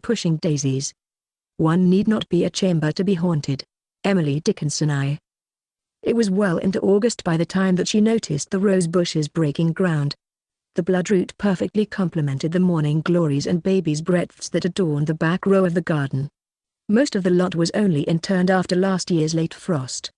pushing daisies. One need not be a chamber to be haunted. Emily Dickinson. It was well into August by the time that she noticed the rose bushes breaking ground. The bloodroot perfectly complemented the morning glories and baby's breadths that adorned the back row of the garden. Most of the lot was only interned after last year's late frost.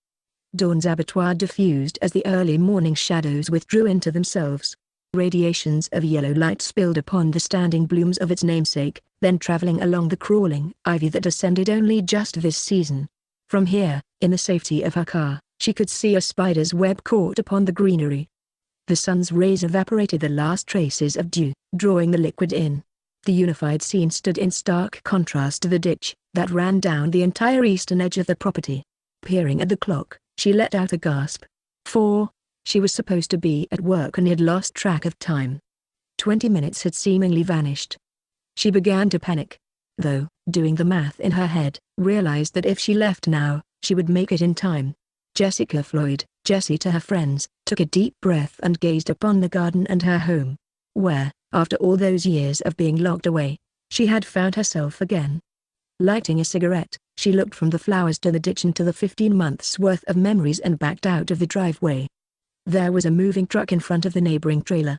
Dawn's abattoir diffused as the early morning shadows withdrew into themselves. Radiations of yellow light spilled upon the standing blooms of its namesake, then traveling along the crawling ivy that ascended only just this season. From here, in the safety of her car, she could see a spider's web caught upon the greenery. The sun's rays evaporated the last traces of dew, drawing the liquid in. The unified scene stood in stark contrast to the ditch that ran down the entire eastern edge of the property. Peering at the clock, she let out a gasp. 4. She was supposed to be at work and had lost track of time. 20 minutes had seemingly vanished. She began to panic. Though, doing the math in her head, realized that if she left now, she would make it in time. Jessica Floyd, Jessie to her friends, took a deep breath and gazed upon the garden and her home. Where, after all those years of being locked away, she had found herself again. Lighting a cigarette, she looked from the flowers to the ditch and to the 15 months' worth of memories and backed out of the driveway. There was a moving truck in front of the neighboring trailer.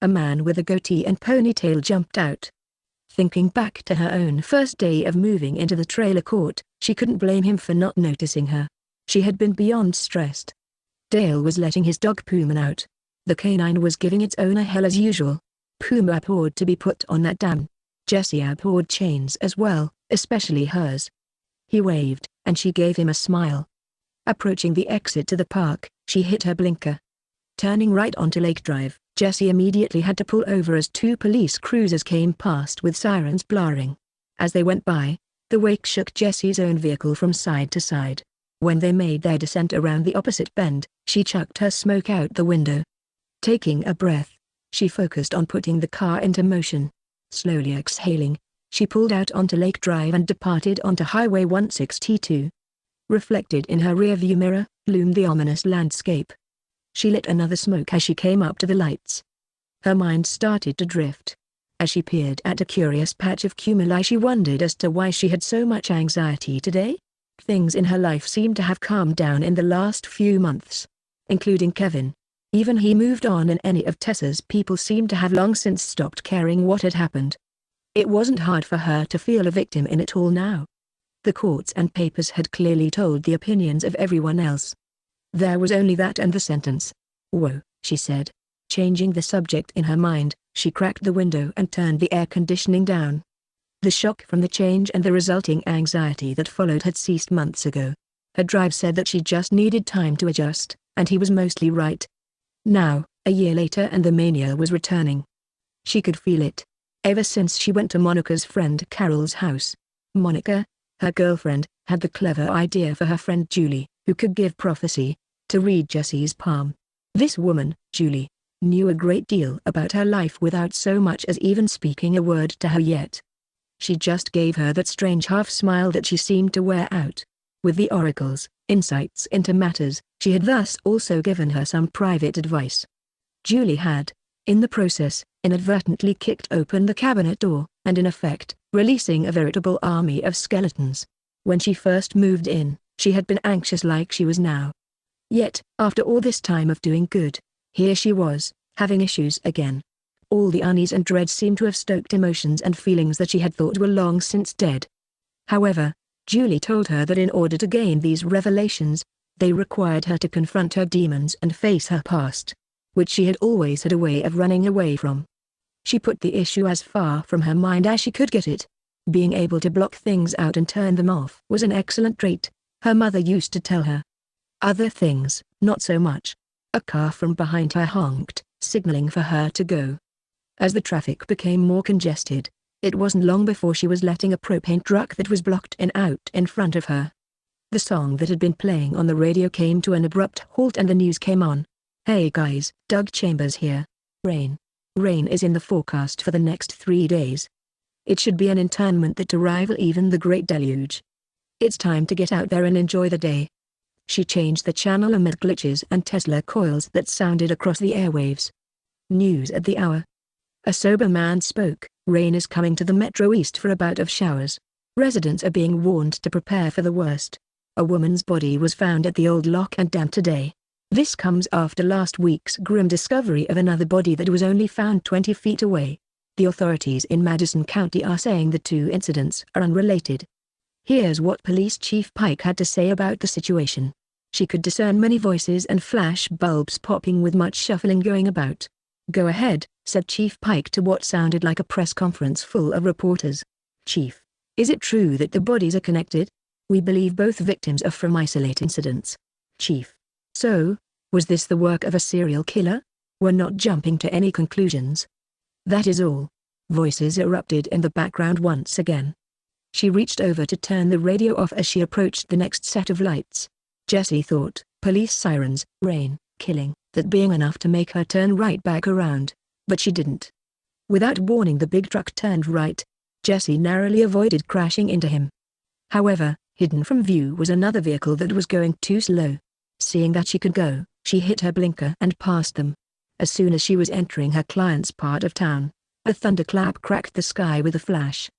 A man with a goatee and ponytail jumped out. Thinking back to her own first day of moving into the trailer court, she couldn't blame him for not noticing her. She had been beyond stressed. Dale was letting his dog Puma out. The canine was giving its owner hell as usual. Puma abhorred to be put on that damn. Jessie abhorred chains as well, especially hers. He waved, and she gave him a smile. Approaching the exit to the park, she hit her blinker. Turning right onto Lake Drive, Jessie immediately had to pull over as 2 police cruisers came past with sirens blaring. As they went by, the wake shook Jessie's own vehicle from side to side. When they made their descent around the opposite bend, she chucked her smoke out the window. Taking a breath, she focused on putting the car into motion. Slowly exhaling, she pulled out onto Lake Drive and departed onto Highway 162. Reflected in her rearview mirror, loomed the ominous landscape. She lit another smoke as she came up to the lights. Her mind started to drift. As she peered at a curious patch of cumuli, she wondered as to why she had so much anxiety today. Things in her life seemed to have calmed down in the last few months. Including Kevin. Even he moved on, and any of Tessa's people seemed to have long since stopped caring what had happened. It wasn't hard for her to feel a victim in it all now. The courts and papers had clearly told the opinions of everyone else. There was only that and the sentence. "Whoa," she said. Changing the subject in her mind, she cracked the window and turned the air conditioning down. The shock from the change and the resulting anxiety that followed had ceased months ago. Her drive said that she just needed time to adjust, and he was mostly right. Now, a year later, and the mania was returning. She could feel it. Ever since she went to Monica's friend Carol's house. Monica, her girlfriend, had the clever idea for her friend Julie, who could give prophecy, to read Jessie's palm. This woman, Julie, knew a great deal about her life without so much as even speaking a word to her yet. She just gave her that strange half-smile that she seemed to wear out. With the oracles, insights into matters, she had thus also given her some private advice. Julie had, in the process, inadvertently kicked open the cabinet door, and in effect, releasing a veritable army of skeletons. When she first moved in, she had been anxious like she was now. Yet, after all this time of doing good, here she was, having issues again. All the unease and dread seemed to have stoked emotions and feelings that she had thought were long since dead. However, Julie told her that in order to gain these revelations, they required her to confront her demons and face her past, which she had always had a way of running away from. She put the issue as far from her mind as she could get it. Being able to block things out and turn them off was an excellent trait, her mother used to tell her. Other things, not so much. A car from behind her honked, signaling for her to go. As the traffic became more congested, it wasn't long before she was letting a propane truck that was blocked in out in front of her. The song that had been playing on the radio came to an abrupt halt and the news came on. "Hey guys, Doug Chambers here. Rain. Rain is in the forecast for the next 3 days. It should be an internment that to rival even the Great Deluge. It's time to get out there and enjoy the day." She changed the channel amid glitches and Tesla coils that sounded across the airwaves. News at the hour. A sober man spoke, Rain is coming to the Metro East for a bout of showers. Residents are being warned to prepare for the worst. A woman's body was found at the old Lock and Dam today. This comes after last week's grim discovery of another body that was only found 20 feet away. The authorities in Madison County are saying the two incidents are unrelated. Here's what Police Chief Pike had to say about the situation. She could discern many voices and flash bulbs popping with much shuffling going about. "Go ahead," said Chief Pike to what sounded like a press conference full of reporters. "Chief, is it true that the bodies are connected? We believe both victims are from isolated incidents." "Chief, so, was this the work of a serial killer? We're not jumping to any conclusions." "That is all." Voices erupted in the background once again. She reached over to turn the radio off as she approached the next set of lights. Jessie thought, police sirens, rain, killing, that being enough to make her turn right back around, but she didn't. Without warning, the big truck turned right. Jessie narrowly avoided crashing into him. However, hidden from view was another vehicle that was going too slow. Seeing that she could go, she hit her blinker and passed them. As soon as she was entering her client's part of town, a thunderclap cracked the sky with a flash.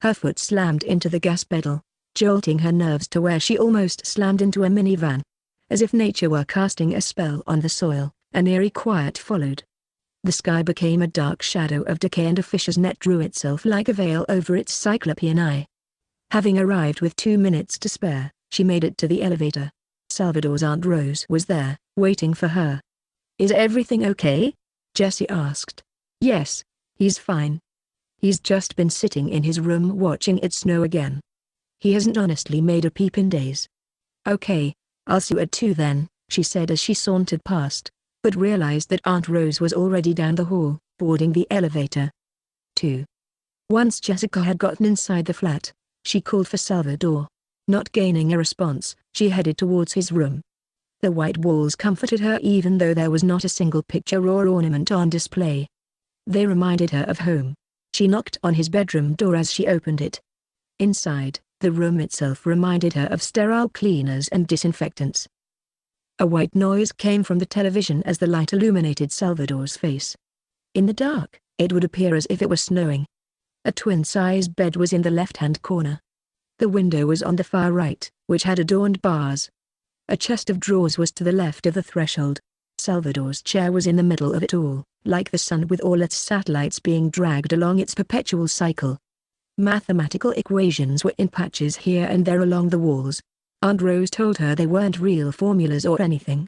Her foot slammed into the gas pedal, jolting her nerves to where she almost slammed into a minivan. As if nature were casting a spell on the soil, an eerie quiet followed. The sky became a dark shadow of decay and a fisher's net drew itself like a veil over its cyclopean eye. Having arrived with 2 minutes to spare, she made it to the elevator. Salvador's Aunt Rose was there, waiting for her. "Is everything okay?" Jessie asked. "Yes, he's fine. He's just been sitting in his room watching it snow again. He hasn't honestly made a peep in days." "Okay, I'll see you at 2 then," she said as she sauntered past, but realized that Aunt Rose was already down the hall, boarding the elevator. 2. Once Jessica had gotten inside the flat, she called for Salvador. Not gaining a response, she headed towards his room. The white walls comforted her even though there was not a single picture or ornament on display. They reminded her of home. She knocked on his bedroom door as she opened it. Inside, the room itself reminded her of sterile cleaners and disinfectants. A white noise came from the television as the light illuminated Salvador's face. In the dark, it would appear as if it were snowing. A twin-size bed was in the left-hand corner. The window was on the far right, which had adorned bars. A chest of drawers was to the left of the threshold. Salvador's chair was in the middle of it all, like the sun with all its satellites being dragged along its perpetual cycle. Mathematical equations were in patches here and there along the walls. Aunt Rose told her they weren't real formulas or anything.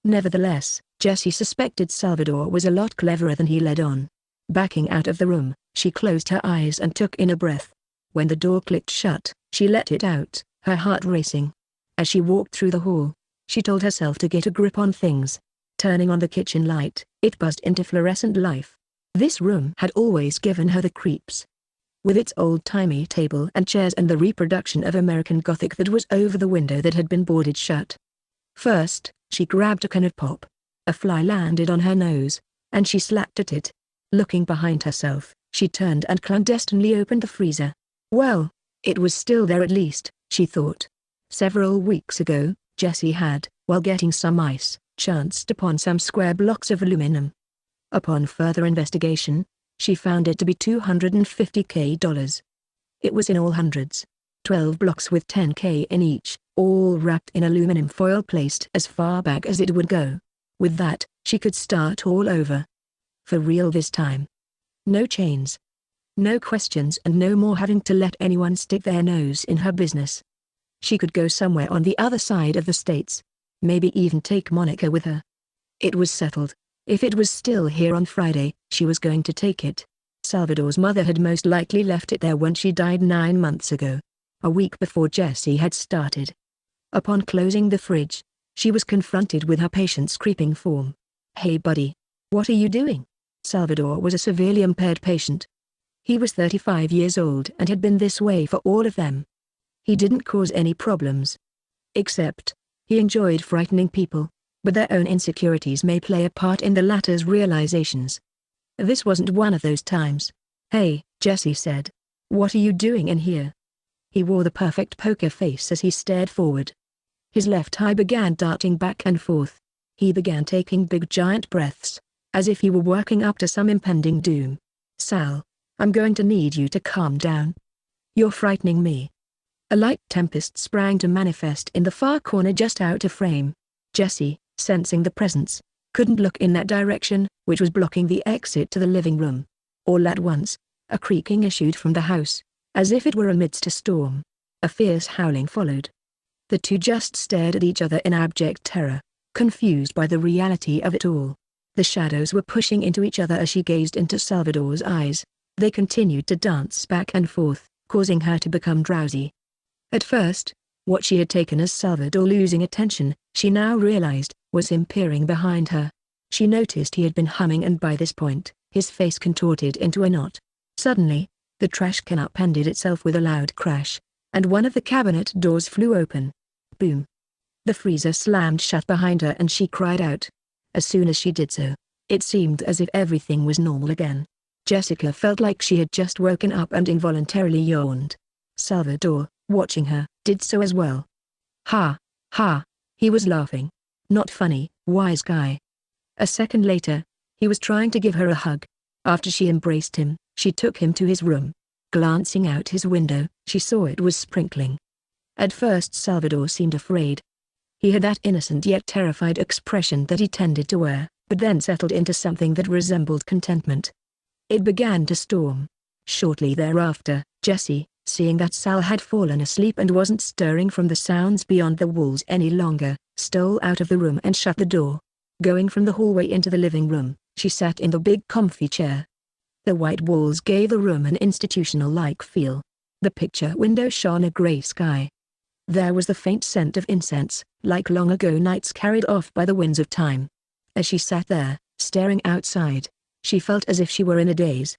Nevertheless, Jessie suspected Salvador was a lot cleverer than he led on. Backing out of the room, she closed her eyes and took in a breath. When the door clicked shut, she let it out, her heart racing. As she walked through the hall, she told herself to get a grip on things. Turning on the kitchen light, it buzzed into fluorescent life. This room had always given her the creeps. With its old-timey table and chairs and the reproduction of American Gothic that was over the window that had been boarded shut. First, she grabbed a can of pop. A fly landed on her nose, and she slapped at it. Looking behind herself, she turned and clandestinely opened the freezer. Well, it was still there at least, she thought. Several weeks ago, Jessie had, while getting some ice, chanced upon some square blocks of aluminum. Upon further investigation, she found it to be $250K. It was in all hundreds. 12 blocks with $10K in each, all wrapped in aluminum foil placed as far back as it would go. With that, she could start all over. For real this time. No chains. No questions and no more having to let anyone stick their nose in her business. She could go somewhere on the other side of the states. Maybe even take Monica with her. It was settled. If it was still here on Friday, she was going to take it. Salvador's mother had most likely left it there when she died 9 months ago. A week before Jessie had started. Upon closing the fridge, she was confronted with her patient's creeping form. "Hey buddy. What are you doing?" Salvador was a severely impaired patient. He was 35 years old and had been this way for all of them. He didn't cause any problems. Except, he enjoyed frightening people, but their own insecurities may play a part in the latter's realizations. This wasn't one of those times. "Hey," Jessie said. "What are you doing in here?" He wore the perfect poker face as he stared forward. His left eye began darting back and forth. He began taking big giant breaths, as if he were working up to some impending doom. "Sal, I'm going to need you to calm down. You're frightening me." A light tempest sprang to manifest in the far corner just out of frame. Jessie, sensing the presence, couldn't look in that direction, which was blocking the exit to the living room. All at once, a creaking issued from the house, as if it were amidst a storm. A fierce howling followed. The two just stared at each other in abject terror, confused by the reality of it all. The shadows were pushing into each other as she gazed into Salvador's eyes. They continued to dance back and forth, causing her to become drowsy. At first, what she had taken as Salvador losing attention, she now realized, was him peering behind her. She noticed he had been humming, and by this point, his face contorted into a knot. Suddenly, the trash can upended itself with a loud crash, and one of the cabinet doors flew open. Boom. The freezer slammed shut behind her and she cried out. As soon as she did so, it seemed as if everything was normal again. Jessica felt like she had just woken up and involuntarily yawned. Salvador, watching her, did so as well. "Ha, ha," he was laughing. "Not funny, wise guy." A second later, he was trying to give her a hug. After she embraced him, she took him to his room. Glancing out his window, she saw it was sprinkling. At first Salvador seemed afraid. He had that innocent yet terrified expression that he tended to wear, but then settled into something that resembled contentment. It began to storm. Shortly thereafter, Jessie, seeing that Sal had fallen asleep and wasn't stirring from the sounds beyond the walls any longer, stole out of the room and shut the door. Going from the hallway into the living room, she sat in the big comfy chair. The white walls gave the room an institutional-like feel. The picture window shone a grey sky. There was the faint scent of incense, like long-ago nights carried off by the winds of time. As she sat there, staring outside, she felt as if she were in a daze.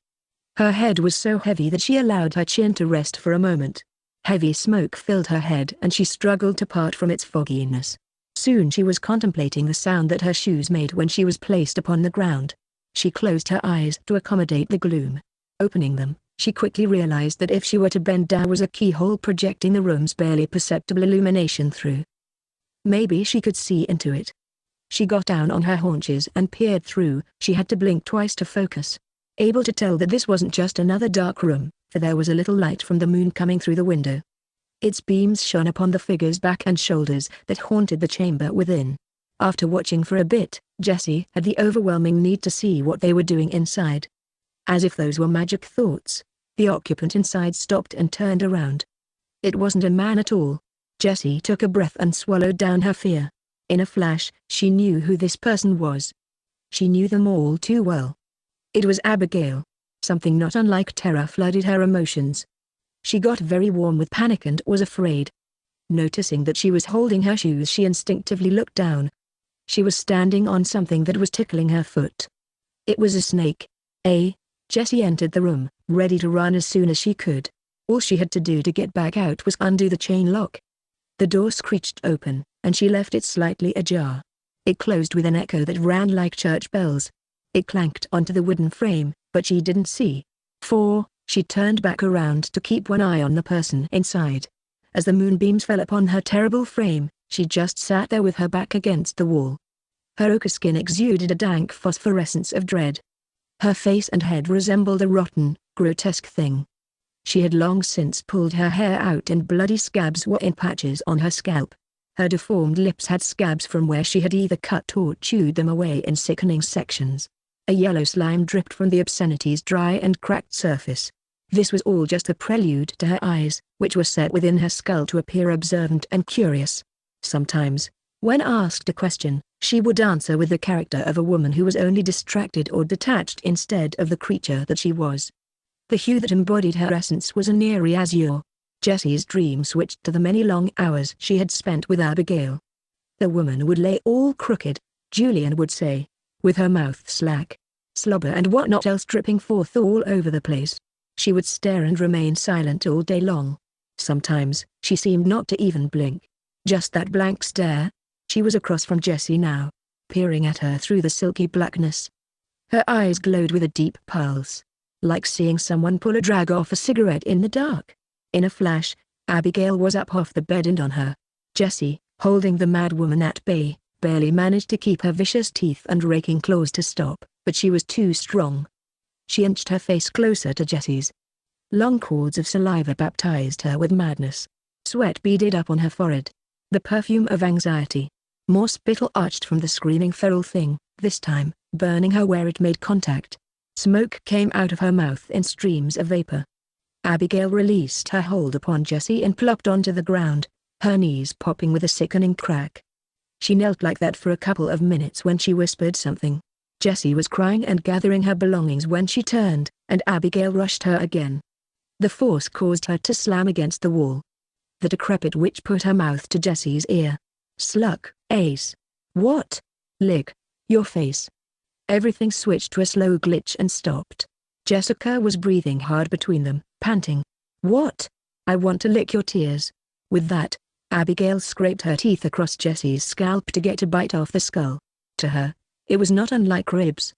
Her head was so heavy that she allowed her chin to rest for a moment. Heavy smoke filled her head and she struggled to part from its fogginess. Soon she was contemplating the sound that her shoes made when she was placed upon the ground. She closed her eyes to accommodate the gloom. Opening them, she quickly realized that if she were to bend down was a keyhole projecting the room's barely perceptible illumination through. Maybe she could see into it. She got down on her haunches and peered through. She had to blink twice to focus. Able to tell that this wasn't just another dark room, for there was a little light from the moon coming through the window. Its beams shone upon the figure's back and shoulders that haunted the chamber within. After watching for a bit, Jessie had the overwhelming need to see what they were doing inside. As if those were magic thoughts, the occupant inside stopped and turned around. It wasn't a man at all. Jessie took a breath and swallowed down her fear. In a flash, she knew who this person was. She knew them all too well. It was Abigail. Something not unlike terror flooded her emotions. She got very warm with panic and was afraid. Noticing that she was holding her shoes, she instinctively looked down. She was standing on something that was tickling her foot. It was a snake. Jessie entered the room, ready to run as soon as she could. All she had to do to get back out was undo the chain lock. The door screeched open, and she left it slightly ajar. It closed with an echo that rang like church bells. It clanked onto the wooden frame, but she didn't see. She turned back around to keep one eye on the person inside. As the moonbeams fell upon her terrible frame, she just sat there with her back against the wall. Her ochre skin exuded a dank phosphorescence of dread. Her face and head resembled a rotten, grotesque thing. She had long since pulled her hair out and bloody scabs were in patches on her scalp. Her deformed lips had scabs from where she had either cut or chewed them away in sickening sections. A yellow slime dripped from the obscenity's dry and cracked surface. This was all just a prelude to her eyes, which were set within her skull to appear observant and curious. Sometimes, when asked a question, she would answer with the character of a woman who was only distracted or detached instead of the creature that she was. The hue that embodied her essence was an eerie azure. Jessie's dream switched to the many long hours she had spent with Abigail. The woman would lay all crooked, Julian would say, with her mouth slack, slobber and whatnot else dripping forth all over the place. She would stare and remain silent all day long. Sometimes, she seemed not to even blink. Just that blank stare. She was across from Jessie now, peering at her through the silky blackness. Her eyes glowed with a deep pulse, like seeing someone pull a drag off a cigarette in the dark. In a flash, Abigail was up off the bed and on her. Jessie, holding the mad woman at bay, barely managed to keep her vicious teeth and raking claws to stop, but she was too strong. She inched her face closer to Jessie's. Long cords of saliva baptized her with madness. Sweat beaded up on her forehead. The perfume of anxiety. More spittle arched from the screaming feral thing, this time, burning her where it made contact. Smoke came out of her mouth in streams of vapor. Abigail released her hold upon Jessie and plopped onto the ground, her knees popping with a sickening crack. She knelt like that for a couple of minutes when she whispered something. Jessie was crying and gathering her belongings when she turned, and Abigail rushed her again. The force caused her to slam against the wall. The decrepit witch put her mouth to Jessie's ear. "Sluck, Ace. What? Lick your face." Everything switched to a slow glitch and stopped. Jessica was breathing hard between them, panting. "What? I want to lick your tears." With that, Abigail scraped her teeth across Jessie's scalp to get a bite off the skull. To her, it was not unlike ribs.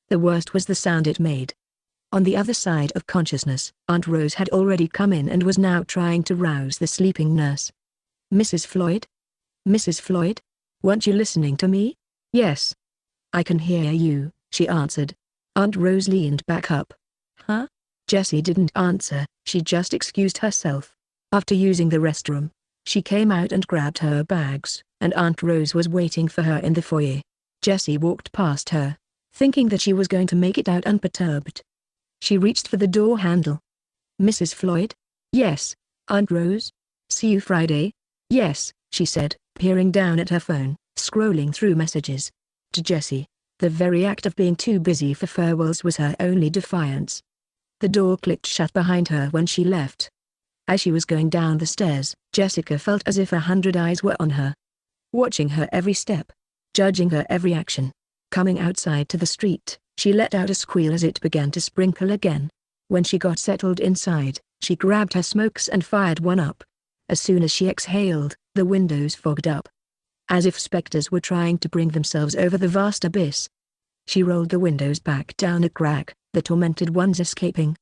The worst was the sound it made. On the other side of consciousness, Aunt Rose had already come in and was now trying to rouse the sleeping nurse. "Mrs. Floyd? Mrs. Floyd? Weren't you listening to me?" "Yes. I can hear you," she answered. Aunt Rose leaned back up. "Huh?" Jessie didn't answer, she just excused herself. After using the restroom, she came out and grabbed her bags, and Aunt Rose was waiting for her in the foyer. Jessie walked past her, thinking that she was going to make it out unperturbed. She reached for the door handle. "Mrs. Floyd?" "Yes, Aunt Rose? See you Friday?" "Yes," she said, peering down at her phone, scrolling through messages. To Jessie, the very act of being too busy for farewells was her only defiance. The door clicked shut behind her when she left. As she was going down the stairs, Jessica felt as if 100 eyes were on her. Watching her every step. Judging her every action. Coming outside to the street, she let out a squeal as it began to sprinkle again. When she got settled inside, she grabbed her smokes and fired one up. As soon as she exhaled, the windows fogged up. As if specters were trying to bring themselves over the vast abyss. She rolled the windows back down a crack, the tormented ones escaping.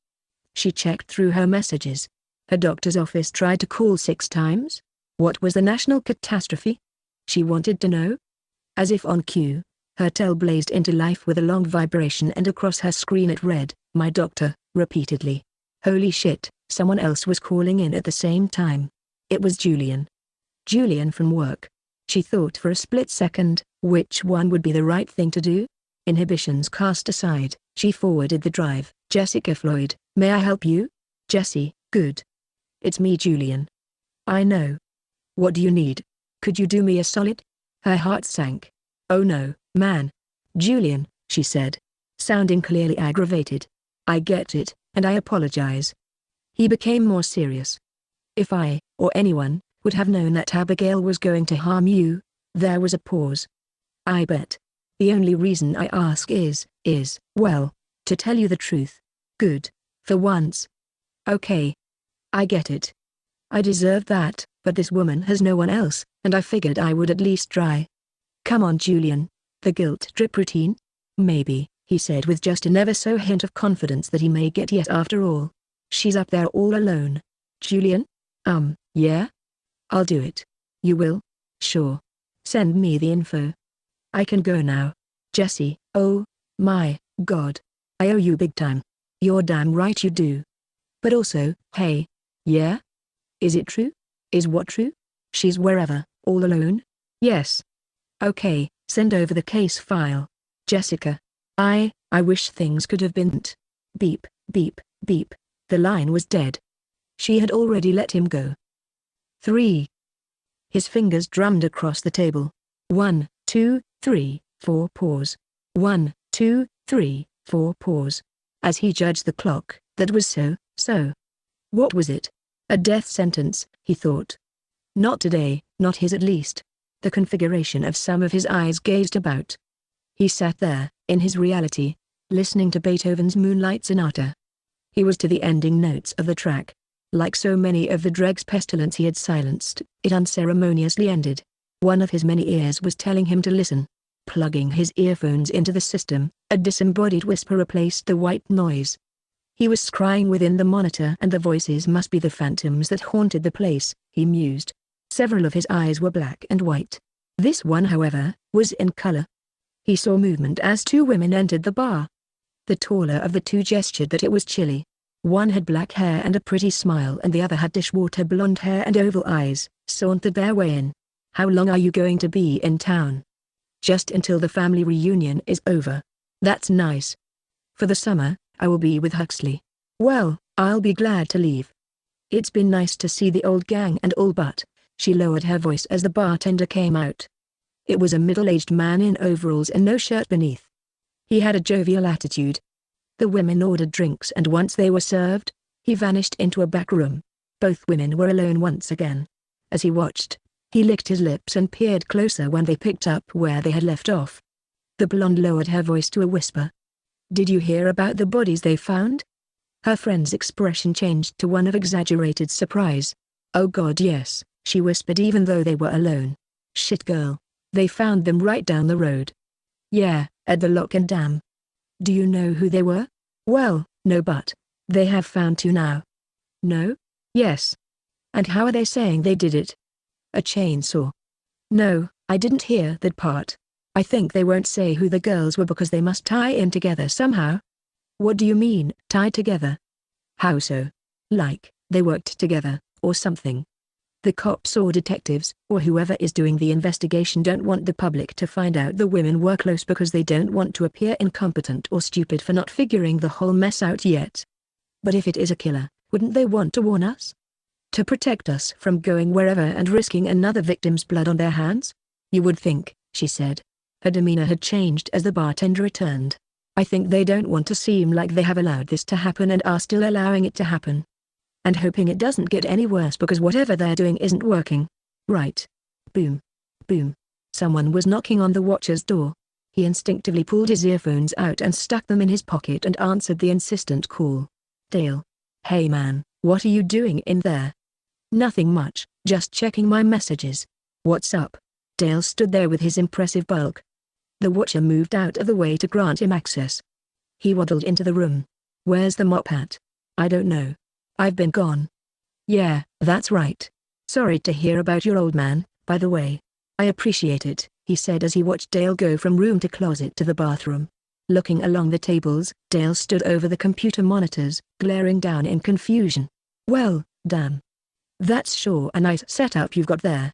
She checked through her messages. Her doctor's office tried to call 6 times? What was the national catastrophe? She wanted to know. As if on cue, her tel blazed into life with a long vibration and across her screen it read, "My doctor," repeatedly. Holy shit, someone else was calling in at the same time. It was Julian. Julian from work. She thought for a split second, which one would be the right thing to do? Inhibitions cast aside, she forwarded the drive. "Jessica Floyd, may I help you?" "Jessie, good. It's me Julian." "I know. What do you need? Could you do me a solid?" Her heart sank. "Oh no, man. Julian," she said, sounding clearly aggravated. "I get it, and I apologize." He became more serious. "If I, or anyone, would have known that Abigail was going to harm you," there was a pause. "I bet. The only reason I ask is, well, to tell you the truth." "Good, for once. Okay. I get it. I deserve that, but this woman has no one else, and I figured I would at least try." "Come on Julian. The guilt trip routine?" "Maybe," he said with just an ever-so hint of confidence that he may get yet after all. "She's up there all alone." "Julian? Yeah? I'll do it." "You will?" "Sure. Send me the info." "I can go now." "Jessie, oh, my God. I owe you big time." "You're damn right you do. But also, hey. Yeah? Is it true?" "Is what true?" "She's wherever, all alone?" "Yes." "Okay, send over the case file." "Jessica. I wish things could have been Beep, beep, beep. The line was dead. She had already let him go. 3. His fingers drummed across the table. 1, 2, 3, 4 pause. 1, 2, 3, 4 pause. As he judged the clock, that was so. What was it? A death sentence, he thought. Not today, not his at least. The configuration of some of his eyes gazed about. He sat there, in his reality, listening to Beethoven's Moonlight Sonata. He was to the ending notes of the track. Like so many of the Dreg's pestilence he had silenced, it unceremoniously ended. One of his many ears was telling him to listen. Plugging his earphones into the system, a disembodied whisper replaced the white noise. He was scrying within the monitor and the voices must be the phantoms that haunted the place, he mused. Several of his eyes were black and white. This one however, was in color. He saw movement as 2 women entered the bar. The taller of the two gestured that it was chilly. One had black hair and a pretty smile and the other had dishwater blonde hair and oval eyes, sauntered their way in. "How long are you going to be in town?" "Just until the family reunion is over." "That's nice." "For the summer, I will be with Huxley." "Well, I'll be glad to leave. It's been nice to see the old gang and all but." She lowered her voice as the bartender came out. It was a middle-aged man in overalls and no shirt beneath. He had a jovial attitude. The women ordered drinks and once they were served, he vanished into a back room. Both women were alone once again. As he watched, he licked his lips and peered closer when they picked up where they had left off. The blonde lowered her voice to a whisper. "Did you hear about the bodies they found?" Her friend's expression changed to one of exaggerated surprise. "Oh God, yes," she whispered even though they were alone. "Shit girl. They found them right down the road." "Yeah, at the Lock and Dam." "Do you know who they were?" "Well, no, but they have found two now." "No?" "Yes." "And how are they saying they did it?" "A chainsaw." "No, I didn't hear that part. I think they won't say who the girls were because they must tie in together somehow." "What do you mean, tie together?" "How so?" "Like, they worked together, or something. The cops or detectives, or whoever is doing the investigation don't want the public to find out the women were close because they don't want to appear incompetent or stupid for not figuring the whole mess out yet." "But if it is a killer, wouldn't they want to warn us? To protect us from going wherever and risking another victim's blood on their hands?" "You would think," she said. Her demeanor had changed as the bartender returned. "I think they don't want to seem like they have allowed this to happen and are still allowing it to happen. And hoping it doesn't get any worse because whatever they're doing isn't working." "Right." Boom. Boom. Someone was knocking on the watcher's door. He instinctively pulled his earphones out and stuck them in his pocket and answered the insistent call. "Dale. Hey man, what are you doing in there?" "Nothing much, just checking my messages." "What's up?" Dale stood there with his impressive bulk. The watcher moved out of the way to grant him access. He waddled into the room. "Where's the mop hat?" "I don't know. I've been gone." "Yeah, that's right. Sorry to hear about your old man, by the way. I appreciate it," he said as he watched Dale go from room to closet to the bathroom. Looking along the tables, Dale stood over the computer monitors, glaring down in confusion. "Well, damn. That's sure a nice setup you've got there.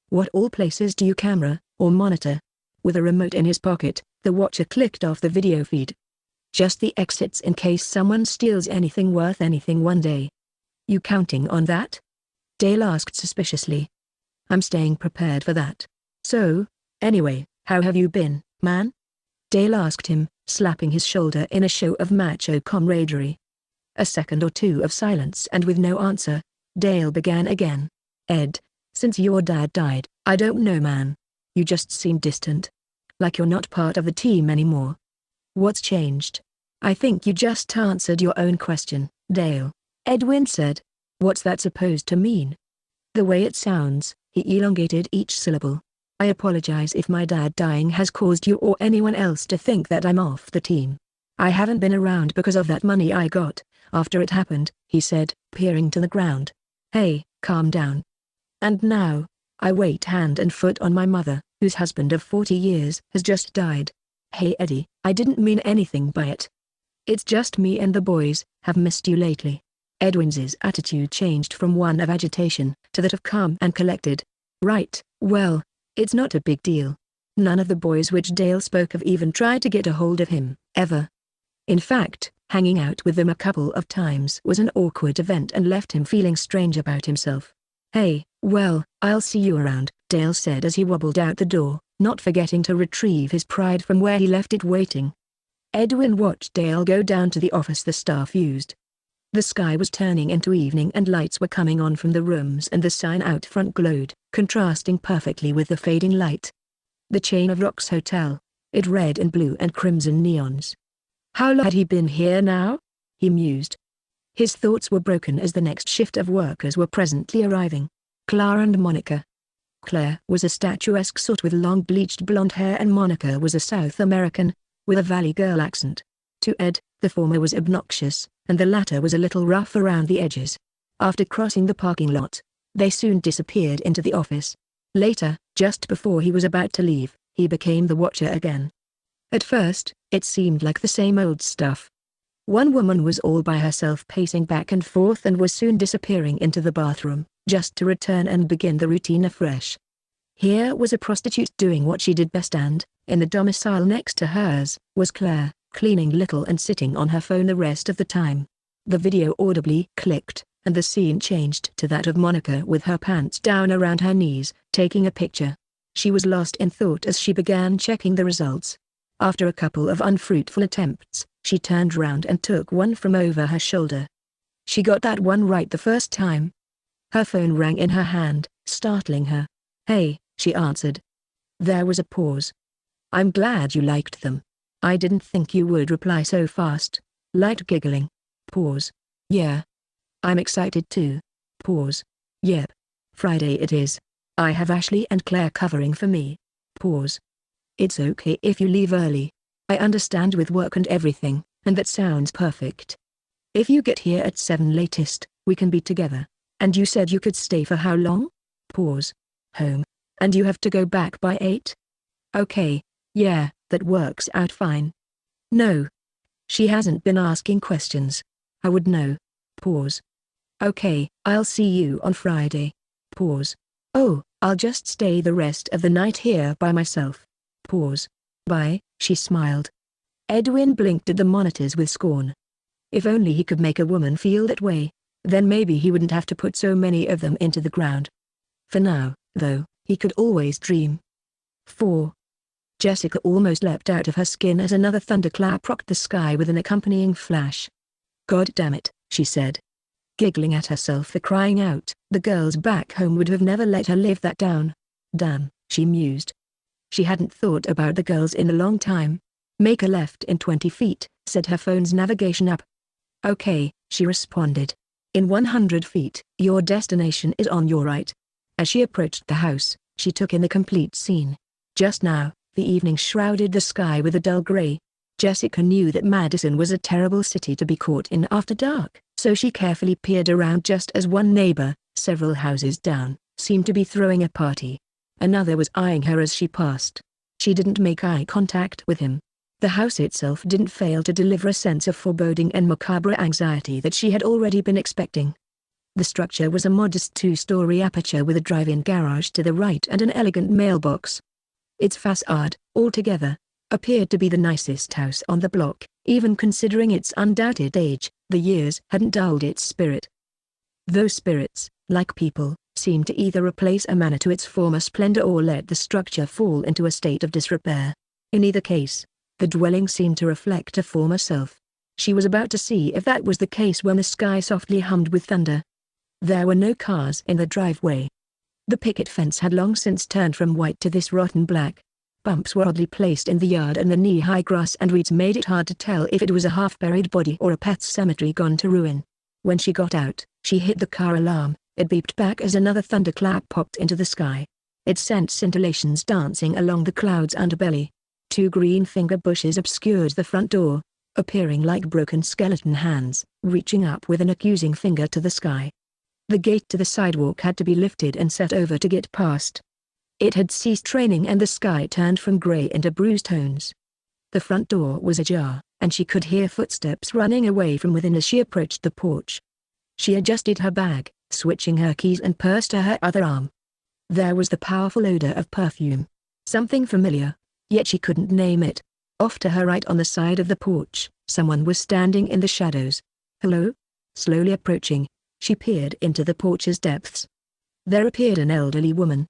What all places do you camera, or monitor?" With a remote in his pocket, the watcher clicked off the video feed. "Just the exits in case someone steals anything worth anything one day." "You counting on that?" Dale asked suspiciously. "I'm staying prepared for that. So, anyway, how have you been, man?" Dale asked him, slapping his shoulder in a show of macho camaraderie. A second or two of silence and with no answer, Dale began again. "Ed, since your dad died, I don't know man. You just seem distant. Like you're not part of the team anymore. What's changed?" "I think you just answered your own question, Dale," Edwin said. "What's that supposed to mean?" "The way it sounds," he elongated each syllable. "I apologize if my dad dying has caused you or anyone else to think that I'm off the team. I haven't been around because of that money I got, after it happened," he said, peering to the ground. "Hey, calm down. And now, I wait hand and foot on my mother, whose husband of 40 years has just died. Hey Eddie, I didn't mean anything by it. It's just me and the boys have missed you lately." Edwin's attitude changed from one of agitation to that of calm and collected. "Right, well, it's not a big deal. None of the boys which Dale spoke of even tried to get a hold of him, ever. In fact, hanging out with them a couple of times was an awkward event and left him feeling strange about himself." "Hey, well, I'll see you around," Dale said as he wobbled out the door, not forgetting to retrieve his pride from where he left it waiting. Edwin watched Dale go down to the office the staff used. The sky was turning into evening and lights were coming on from the rooms and the sign out front glowed, contrasting perfectly with the fading light. The Chain of Rocks Hotel. It read in blue and crimson neons. How long had he been here now? He mused. His thoughts were broken as the next shift of workers were presently arriving. Clara and Monica. Claire was a statuesque sort with long bleached blonde hair and Monica was a South American, with a Valley Girl accent. To Ed, the former was obnoxious, and the latter was a little rough around the edges. After crossing the parking lot, they soon disappeared into the office. Later, just before he was about to leave, he became the watcher again. At first, it seemed like the same old stuff. One woman was all by herself pacing back and forth and was soon disappearing into the bathroom, just to return and begin the routine afresh. Here was a prostitute doing what she did best, and, in the domicile next to hers, was Claire, cleaning little and sitting on her phone the rest of the time. The video audibly clicked, and the scene changed to that of Monica with her pants down around her knees, taking a picture. She was lost in thought as she began checking the results. After a couple of unfruitful attempts, she turned round and took one from over her shoulder. She got that one right the first time. Her phone rang in her hand, startling her. "Hey," she answered. There was a pause. "I'm glad you liked them. I didn't think you would reply so fast." Light giggling. Pause. "Yeah. I'm excited too." Pause. "Yep. Friday it is. I have Ashley and Claire covering for me." Pause. "It's okay if you leave early. I understand with work and everything, and that sounds perfect. If you get here at 7 latest, we can be together. And you said you could stay for how long?" Pause. "Home. And you have to go back by 8? Okay. Yeah, that works out fine." "No. She hasn't been asking questions. I would know." Pause. "Okay, I'll see you on Friday." Pause. "Oh, I'll just stay the rest of the night here by myself." Pause. "Bye," she smiled. Edwin blinked at the monitors with scorn. If only he could make a woman feel that way, then maybe he wouldn't have to put so many of them into the ground. For now, though, he could always dream. 4. Jessica almost leapt out of her skin as another thunderclap rocked the sky with an accompanying flash. "God damn it," she said. Giggling at herself for crying out. The girls back home would have never let her live that down. Damn, she mused. She hadn't thought about the girls in a long time. "Make a left in 20 feet, said her phone's navigation app. "Okay," she responded. "In 100 feet, your destination is on your right." As she approached the house, she took in the complete scene. Just now, the evening shrouded the sky with a dull gray. Jessica knew that Madison was a terrible city to be caught in after dark, so she carefully peered around just as one neighbor, several houses down, seemed to be throwing a party. Another was eyeing her as she passed. She didn't make eye contact with him. The house itself didn't fail to deliver a sense of foreboding and macabre anxiety that she had already been expecting. The structure was a modest 2-story aperture with a drive-in garage to the right and an elegant mailbox. Its facade, altogether, appeared to be the nicest house on the block. Even considering its undoubted age, the years hadn't dulled its spirit. Those spirits, like people, seemed to either replace a manor to its former splendor or let the structure fall into a state of disrepair. In either case, the dwelling seemed to reflect a former self. She was about to see if that was the case when the sky softly hummed with thunder. There were no cars in the driveway. The picket fence had long since turned from white to this rotten black. Bumps were oddly placed in the yard, and the knee-high grass and weeds made it hard to tell if it was a half-buried body or a pet's cemetery gone to ruin. When she got out, she hit the car alarm. It beeped back as another thunderclap popped into the sky. It sent scintillations dancing along the cloud's underbelly. 2 green finger bushes obscured the front door, appearing like broken skeleton hands, reaching up with an accusing finger to the sky. The gate to the sidewalk had to be lifted and set over to get past. It had ceased raining and the sky turned from gray into bruised tones. The front door was ajar, and she could hear footsteps running away from within as she approached the porch. She adjusted her bag, switching her keys and purse to her other arm. There was the powerful odor of perfume. Something familiar, yet she couldn't name it. Off to her right on the side of the porch, someone was standing in the shadows. "Hello?" Slowly approaching, she peered into the porch's depths. There appeared an elderly woman.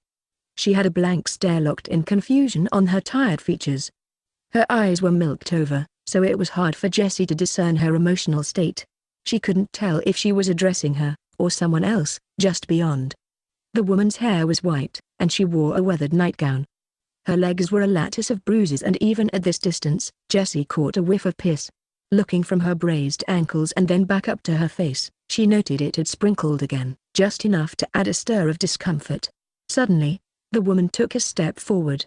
She had a blank stare locked in confusion on her tired features. Her eyes were milked over, so it was hard for Jessie to discern her emotional state. She couldn't tell if she was addressing her, or someone else, just beyond. The woman's hair was white, and she wore a weathered nightgown. Her legs were a lattice of bruises, and even at this distance, Jessie caught a whiff of piss. Looking from her braised ankles and then back up to her face, she noted it had sprinkled again, just enough to add a stir of discomfort. Suddenly, the woman took a step forward.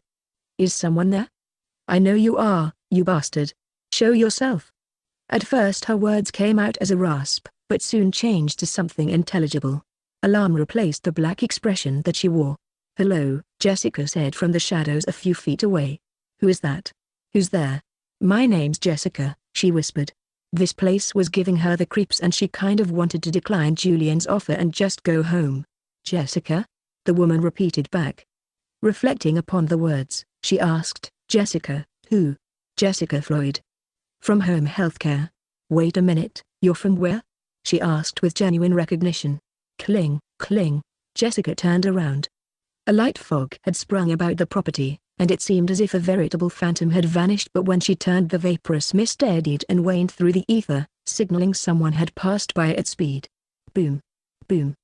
"Is someone there?" "I know you are, you bastard. Show yourself." At first her words came out as a rasp, but soon changed to something intelligible. Alarm replaced the black expression that she wore. "Hello," Jessica said from the shadows a few feet away. "Who is that? Who's there?" "My name's Jessica," she whispered. This place was giving her the creeps and she kind of wanted to decline Julian's offer and just go home. "Jessica?" the woman repeated back. Reflecting upon the words, she asked, "Jessica, who?" "Jessica Floyd. From Home Healthcare." "Wait a minute, you're from where?" she asked with genuine recognition. Cling, cling. Jessica turned around. A light fog had sprung about the property, and it seemed as if a veritable phantom had vanished, but when she turned the vaporous mist eddied and waned through the ether, signaling someone had passed by at speed. Boom. Boom.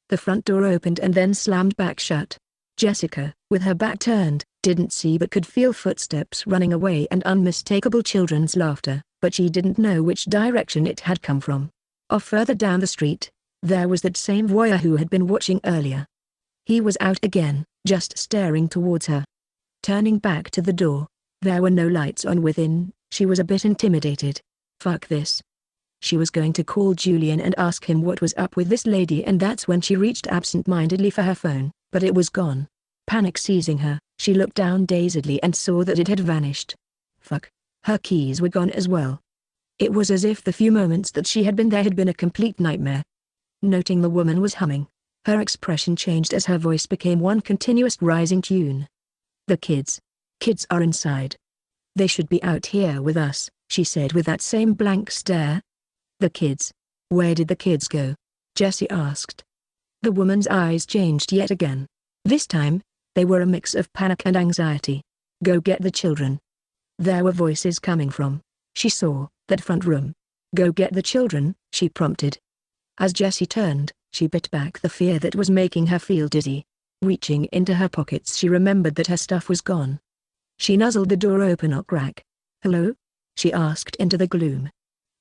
The front door opened and then slammed back shut. Jessica, with her back turned, didn't see but could feel footsteps running away and unmistakable children's laughter, but she didn't know which direction it had come from. Off further down the street, there was that same voyeur who had been watching earlier. He was out again, just staring towards her. Turning back to the door, there were no lights on within. She was a bit intimidated. Fuck this. She was going to call Julian and ask him what was up with this lady, and that's when she reached absent-mindedly for her phone, but it was gone. Panic seizing her, she looked down dazedly and saw that it had vanished. Fuck. Her keys were gone as well. It was as if the few moments that she had been there had been a complete nightmare. Noting the woman was humming, her expression changed as her voice became one continuous rising tune. "The kids. Kids are inside. They should be out here with us," she said with that same blank stare. "The kids. Where did the kids go?" Jessie asked. The woman's eyes changed yet again. This time, they were a mix of panic and anxiety. "Go get the children." There were voices coming from, she saw, that front room. "Go get the children," she prompted. As Jessie turned, she bit back the fear that was making her feel dizzy. Reaching into her pockets, she remembered that her stuff was gone. She nuzzled the door open or crack. "Hello?" she asked into the gloom.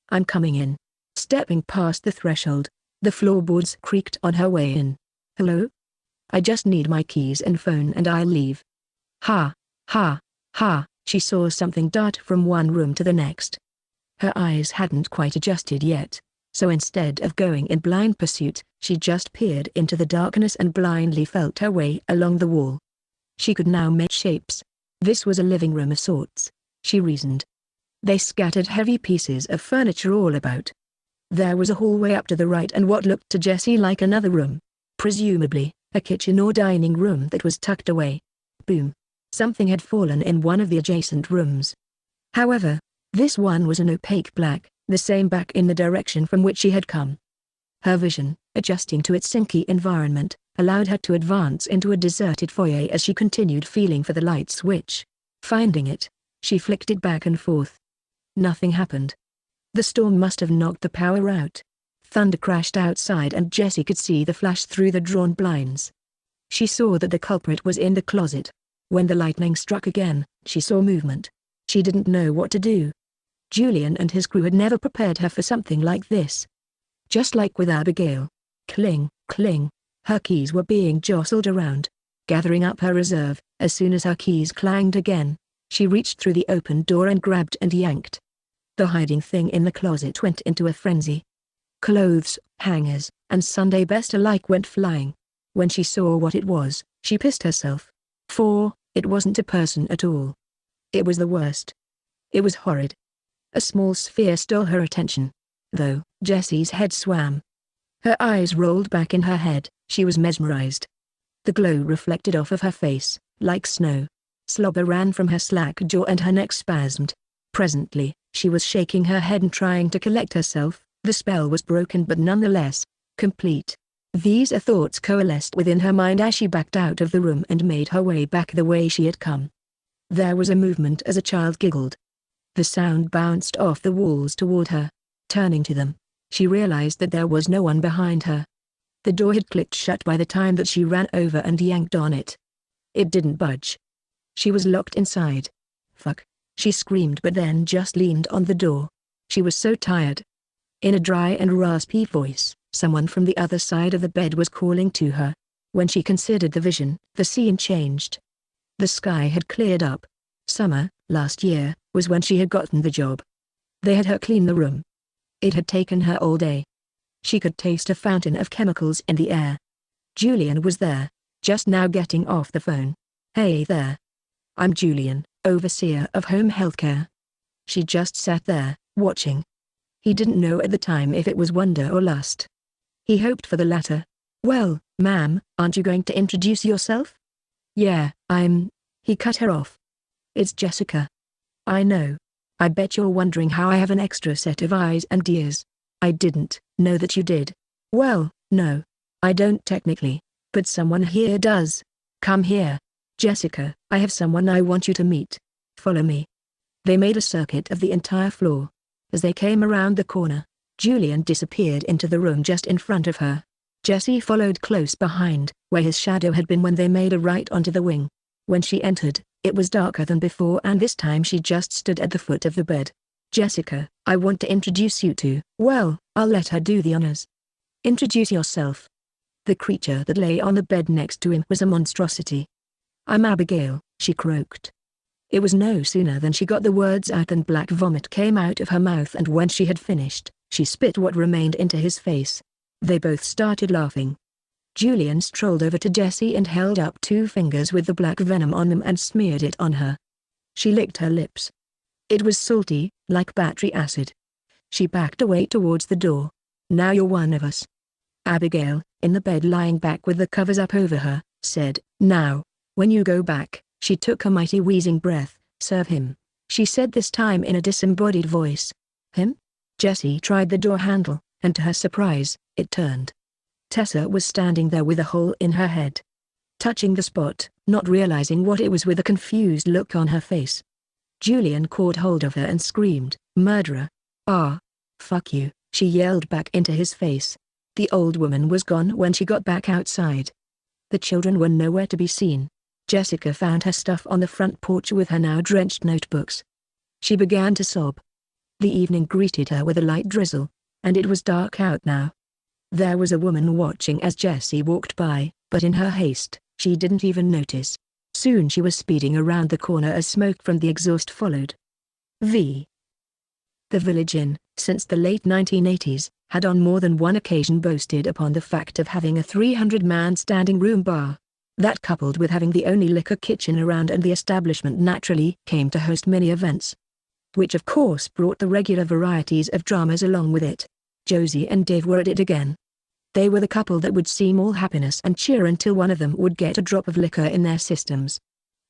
"I'm coming in." Stepping past the threshold, the floorboards creaked on her way in. "Hello? I just need my keys and phone and I'll leave." Ha, ha, ha, she saw something dart from one room to the next. Her eyes hadn't quite adjusted yet, so instead of going in blind pursuit, she just peered into the darkness and blindly felt her way along the wall. She could now make shapes. This was a living room of sorts, she reasoned. They scattered heavy pieces of furniture all about. There was a hallway up to the right and what looked to Jessie like another room. Presumably, a kitchen or dining room that was tucked away. Boom. Something had fallen in one of the adjacent rooms. However, this one was an opaque black, the same back in the direction from which she had come. Her vision, adjusting to its inky environment, allowed her to advance into a deserted foyer as she continued feeling for the light switch. Finding it, she flicked it back and forth. Nothing happened. The storm must have knocked the power out. Thunder crashed outside and Jessie could see the flash through the drawn blinds. She saw that the culprit was in the closet. When the lightning struck again, she saw movement. She didn't know what to do. Julian and his crew had never prepared her for something like this. Just like with Abigail. Cling, cling. Her keys were being jostled around. Gathering up her reserve, as soon as her keys clanged again, she reached through the open door and grabbed and yanked. The hiding thing in the closet went into a frenzy. Clothes, hangers, and Sunday best alike went flying. When she saw what it was, she pissed herself. For, it wasn't a person at all. It was the worst. It was horrid. A small sphere stole her attention. Though, Jessie's head swam. Her eyes rolled back in her head, she was mesmerized. The glow reflected off of her face, like snow. Slobber ran from her slack jaw and her neck spasmed. Presently, she was shaking her head and trying to collect herself. The spell was broken but nonetheless, complete. These thoughts coalesced within her mind as she backed out of the room and made her way back the way she had come. There was a movement as a child giggled. The sound bounced off the walls toward her. Turning to them, she realized that there was no one behind her. The door had clicked shut by the time that she ran over and yanked on it. It didn't budge. She was locked inside. Fuck, she screamed but then just leaned on the door. She was so tired. In a dry and raspy voice, someone from the other side of the bed was calling to her. When she considered the vision, the scene changed. The sky had cleared up. Summer, last year, was when she had gotten the job. They had her clean the room. It had taken her all day. She could taste a fountain of chemicals in the air. Julian was there, just now getting off the phone. "Hey there. I'm Julian, overseer of home healthcare." She just sat there, watching. He didn't know at the time if it was wonder or lust. He hoped for the latter. "Well, ma'am, aren't you going to introduce yourself?" "Yeah, He cut her off. "It's Jessica." "I know. I bet you're wondering how I have an extra set of eyes and ears." "I didn't know that you did." "Well, no. I don't technically. But someone here does. Come here. Jessica, I have someone I want you to meet. Follow me." They made a circuit of the entire floor. As they came around the corner, Julian disappeared into the room just in front of her. Jesse followed close behind, where his shadow had been when they made a right onto the wing. When she entered, it was darker than before, and this time she just stood at the foot of the bed. "Jessica, I want to introduce you to..." "Well, I'll let her do the honors." "Introduce yourself." The creature that lay on the bed next to him was a monstrosity. "I'm Abigail," she croaked. It was no sooner than she got the words out than black vomit came out of her mouth, and when she had finished, she spit what remained into his face. They both started laughing. Julian strolled over to Jessie and held up 2 fingers with the black venom on them and smeared it on her. She licked her lips. It was salty, like battery acid. She backed away towards the door. "Now you're one of us." Abigail, in the bed lying back with the covers up over her, said, "Now, when you go back," she took a mighty wheezing breath, "serve him," she said this time in a disembodied voice. "Him?" Jessie tried the door handle, and to her surprise, it turned. Tessa was standing there with a hole in her head. Touching the spot, not realizing what it was with a confused look on her face. Julian caught hold of her and screamed, "Murderer!" "Ah! Fuck you," she yelled back into his face. The old woman was gone when she got back outside. The children were nowhere to be seen. Jessica found her stuff on the front porch with her now drenched notebooks. She began to sob. The evening greeted her with a light drizzle, and it was dark out now. There was a woman watching as Jessie walked by, but in her haste, she didn't even notice. Soon she was speeding around the corner as smoke from the exhaust followed. The Village Inn, since the late 1980s, had on more than one occasion boasted upon the fact of having a 300-man standing room bar. That, coupled with having the only liquor kitchen around, and the establishment naturally came to host many events, which of course brought the regular varieties of dramas along with it. Josie and Dave were at it again. They were the couple that would seem all happiness and cheer until one of them would get a drop of liquor in their systems.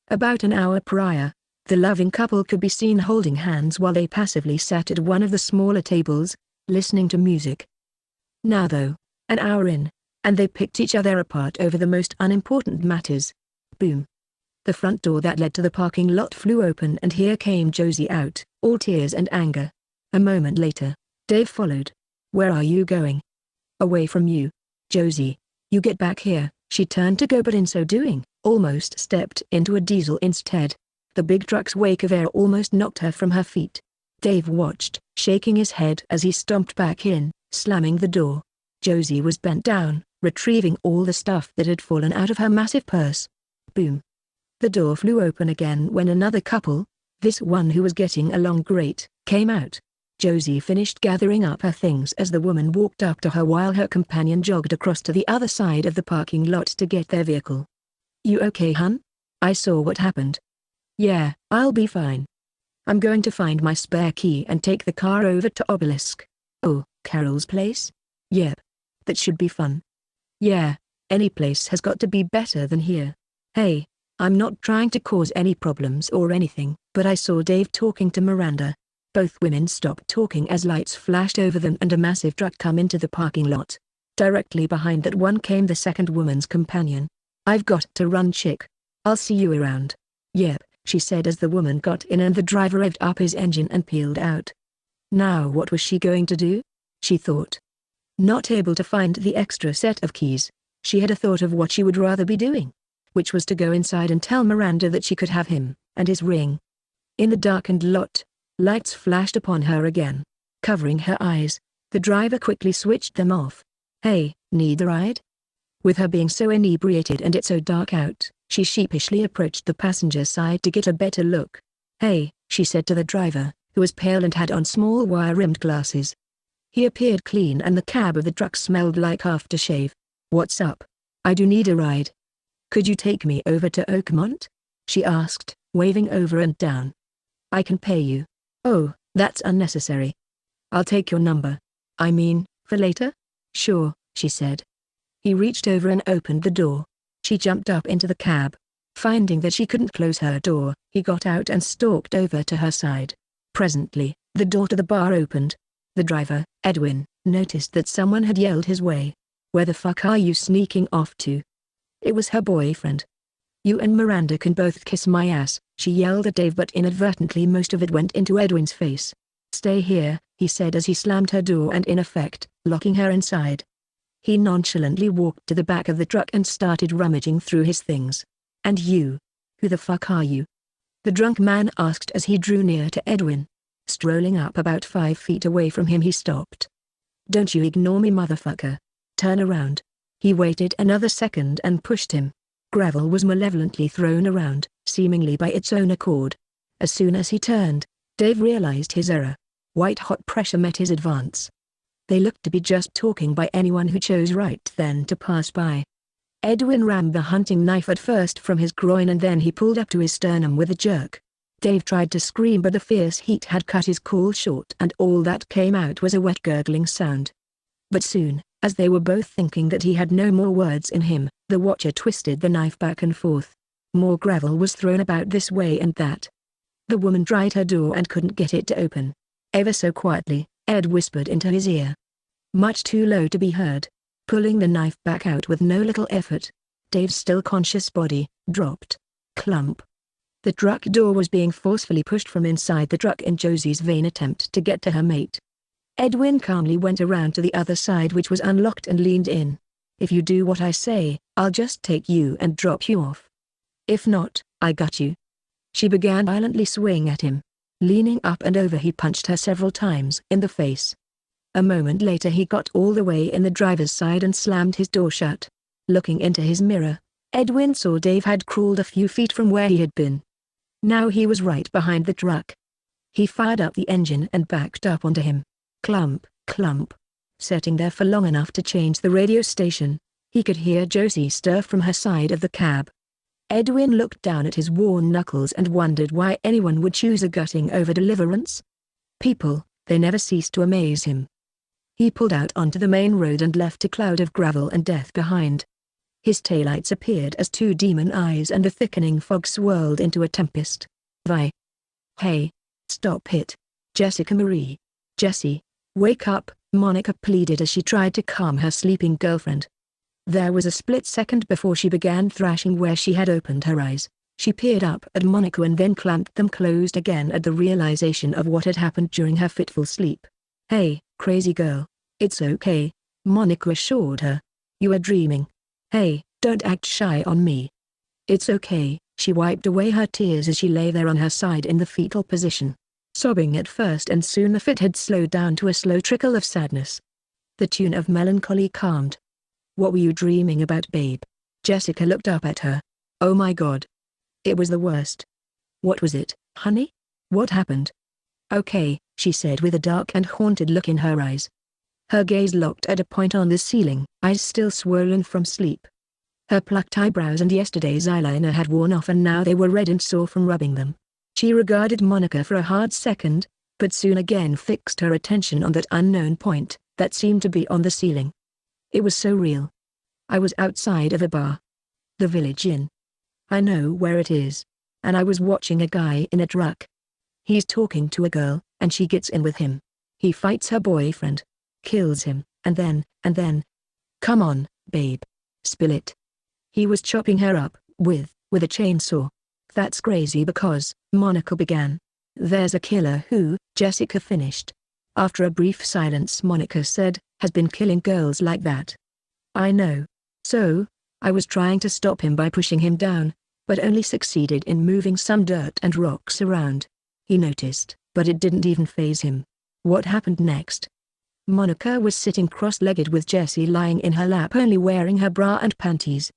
About an hour prior, the loving couple could be seen holding hands while they passively sat at one of the smaller tables, listening to music. Now though, an hour in, and they picked each other apart over the most unimportant matters. Boom. The front door that led to the parking lot flew open, and here came Josie out, all tears and anger. A moment later, Dave followed. "Where are you going?" "Away from you." "Josie, you get back here." She turned to go, but in so doing, almost stepped into a diesel instead. The big truck's wake of air almost knocked her from her feet. Dave watched, shaking his head as he stomped back in, slamming the door. Josie was bent down, retrieving all the stuff that had fallen out of her massive purse. Boom. The door flew open again when another couple, this one who was getting along great, came out. Josie finished gathering up her things as the woman walked up to her while her companion jogged across to the other side of the parking lot to get their vehicle. "You okay, hun? I saw what happened." "Yeah, I'll be fine. I'm going to find my spare key and take the car over to Obelisk." "Oh, Carol's place?" "Yep. That should be fun." "Yeah, any place has got to be better than here." "Hey, I'm not trying to cause any problems or anything, but I saw Dave talking to Miranda." Both women stopped talking as lights flashed over them and a massive truck come into the parking lot. Directly behind that one came the second woman's companion. "I've got to run, chick. I'll see you around." "Yep," she said as the woman got in and the driver revved up his engine and peeled out. Now what was she going to do? She thought. Not able to find the extra set of keys, she had a thought of what she would rather be doing, which was to go inside and tell Miranda that she could have him, and his ring. In the darkened lot, lights flashed upon her again. Covering her eyes, the driver quickly switched them off. "Hey, need a ride?" With her being so inebriated and it so dark out, she sheepishly approached the passenger side to get a better look. "Hey," she said to the driver, who was pale and had on small wire-rimmed glasses. He appeared clean and the cab of the truck smelled like aftershave. "What's up? I do need a ride. Could you take me over to Oakmont?" she asked, waving over and down. "I can pay you." Oh, that's unnecessary. I'll take your number. I mean, for later? Sure, she said. He reached over and opened the door. She jumped up into the cab. Finding that she couldn't close her door, he got out and stalked over to her side. Presently, the door to the bar opened. The driver, Edwin, noticed that someone had yelled his way. "Where the fuck are you sneaking off to?" It was her boyfriend. "You and Miranda can both kiss my ass," she yelled at Dave, but inadvertently most of it went into Edwin's face. "Stay here," he said as he slammed her door and in effect, locking her inside. He nonchalantly walked to the back of the truck and started rummaging through his things. "And you? Who the fuck are you?" the drunk man asked as he drew near to Edwin. Strolling up about 5 feet away from him, he stopped. "Don't you ignore me, motherfucker. Turn around." He waited another second and pushed him. Gravel was malevolently thrown around, seemingly by its own accord. As soon as he turned, Dave realized his error. White-hot pressure met his advance. They looked to be just talking by anyone who chose right then to pass by. Edwin rammed the hunting knife at first from his groin and then he pulled up to his sternum with a jerk. Dave tried to scream, but the fierce heat had cut his call short and all that came out was a wet gurgling sound. But soon, as they were both thinking that he had no more words in him, the watcher twisted the knife back and forth. More gravel was thrown about this way and that. The woman tried her door and couldn't get it to open. Ever so quietly, Ed whispered into his ear. Much too low to be heard. Pulling the knife back out with no little effort, Dave's still conscious body dropped. Clump. The truck door was being forcefully pushed from inside the truck in Josie's vain attempt to get to her mate. Edwin calmly went around to the other side, which was unlocked, and leaned in. "If you do what I say, I'll just take you and drop you off. If not, I got you." She began violently swinging at him. Leaning up and over, he punched her several times in the face. A moment later he got all the way in the driver's side and slammed his door shut. Looking into his mirror, Edwin saw Dave had crawled a few feet from where he had been. Now he was right behind the truck. He fired up the engine and backed up onto him. Clump, clump. Sitting there for long enough to change the radio station, he could hear Josie stir from her side of the cab. Edwin looked down at his worn knuckles and wondered why anyone would choose a gutting over deliverance. People, they never ceased to amaze him. He pulled out onto the main road and left a cloud of gravel and death behind. His taillights appeared as 2 demon eyes and the thickening fog swirled into a tempest. "Vi. Hey. Stop it. Jessica Marie. Jessie, wake up," Monica pleaded as she tried to calm her sleeping girlfriend. There was a split second before she began thrashing where she had opened her eyes. She peered up at Monica and then clamped them closed again at the realization of what had happened during her fitful sleep. "Hey, crazy girl. It's okay," Monica assured her. "You are dreaming. Hey, don't act shy on me." "It's okay," she wiped away her tears as she lay there on her side in the fetal position. Sobbing at first, and soon the fit had slowed down to a slow trickle of sadness. The tune of melancholy calmed. "What were you dreaming about, babe?" Jessica looked up at her. "Oh my God. It was the worst." "What was it, honey? What happened?" "Okay," she said with a dark and haunted look in her eyes. Her gaze locked at a point on the ceiling, eyes still swollen from sleep. Her plucked eyebrows and yesterday's eyeliner had worn off and now they were red and sore from rubbing them. She regarded Monica for a hard second, but soon again fixed her attention on that unknown point that seemed to be on the ceiling. It was so real. "I was outside of a bar. The Village Inn. I know where it is. And I was watching a guy in a truck. He's talking to a girl, and she gets in with him. He fights her boyfriend. Kills him, and then. Come on, babe. Spill it." He was chopping her up, with a chainsaw. "That's crazy because," Monica began. "There's a killer who," Jessica finished. After a brief silence Monica said, "has been killing girls like that." "I know. So, I was trying to stop him by pushing him down, but only succeeded in moving some dirt and rocks around. He noticed, but it didn't even faze him." "What happened next?" Monica was sitting cross-legged with Jessie lying in her lap, only wearing her bra and panties.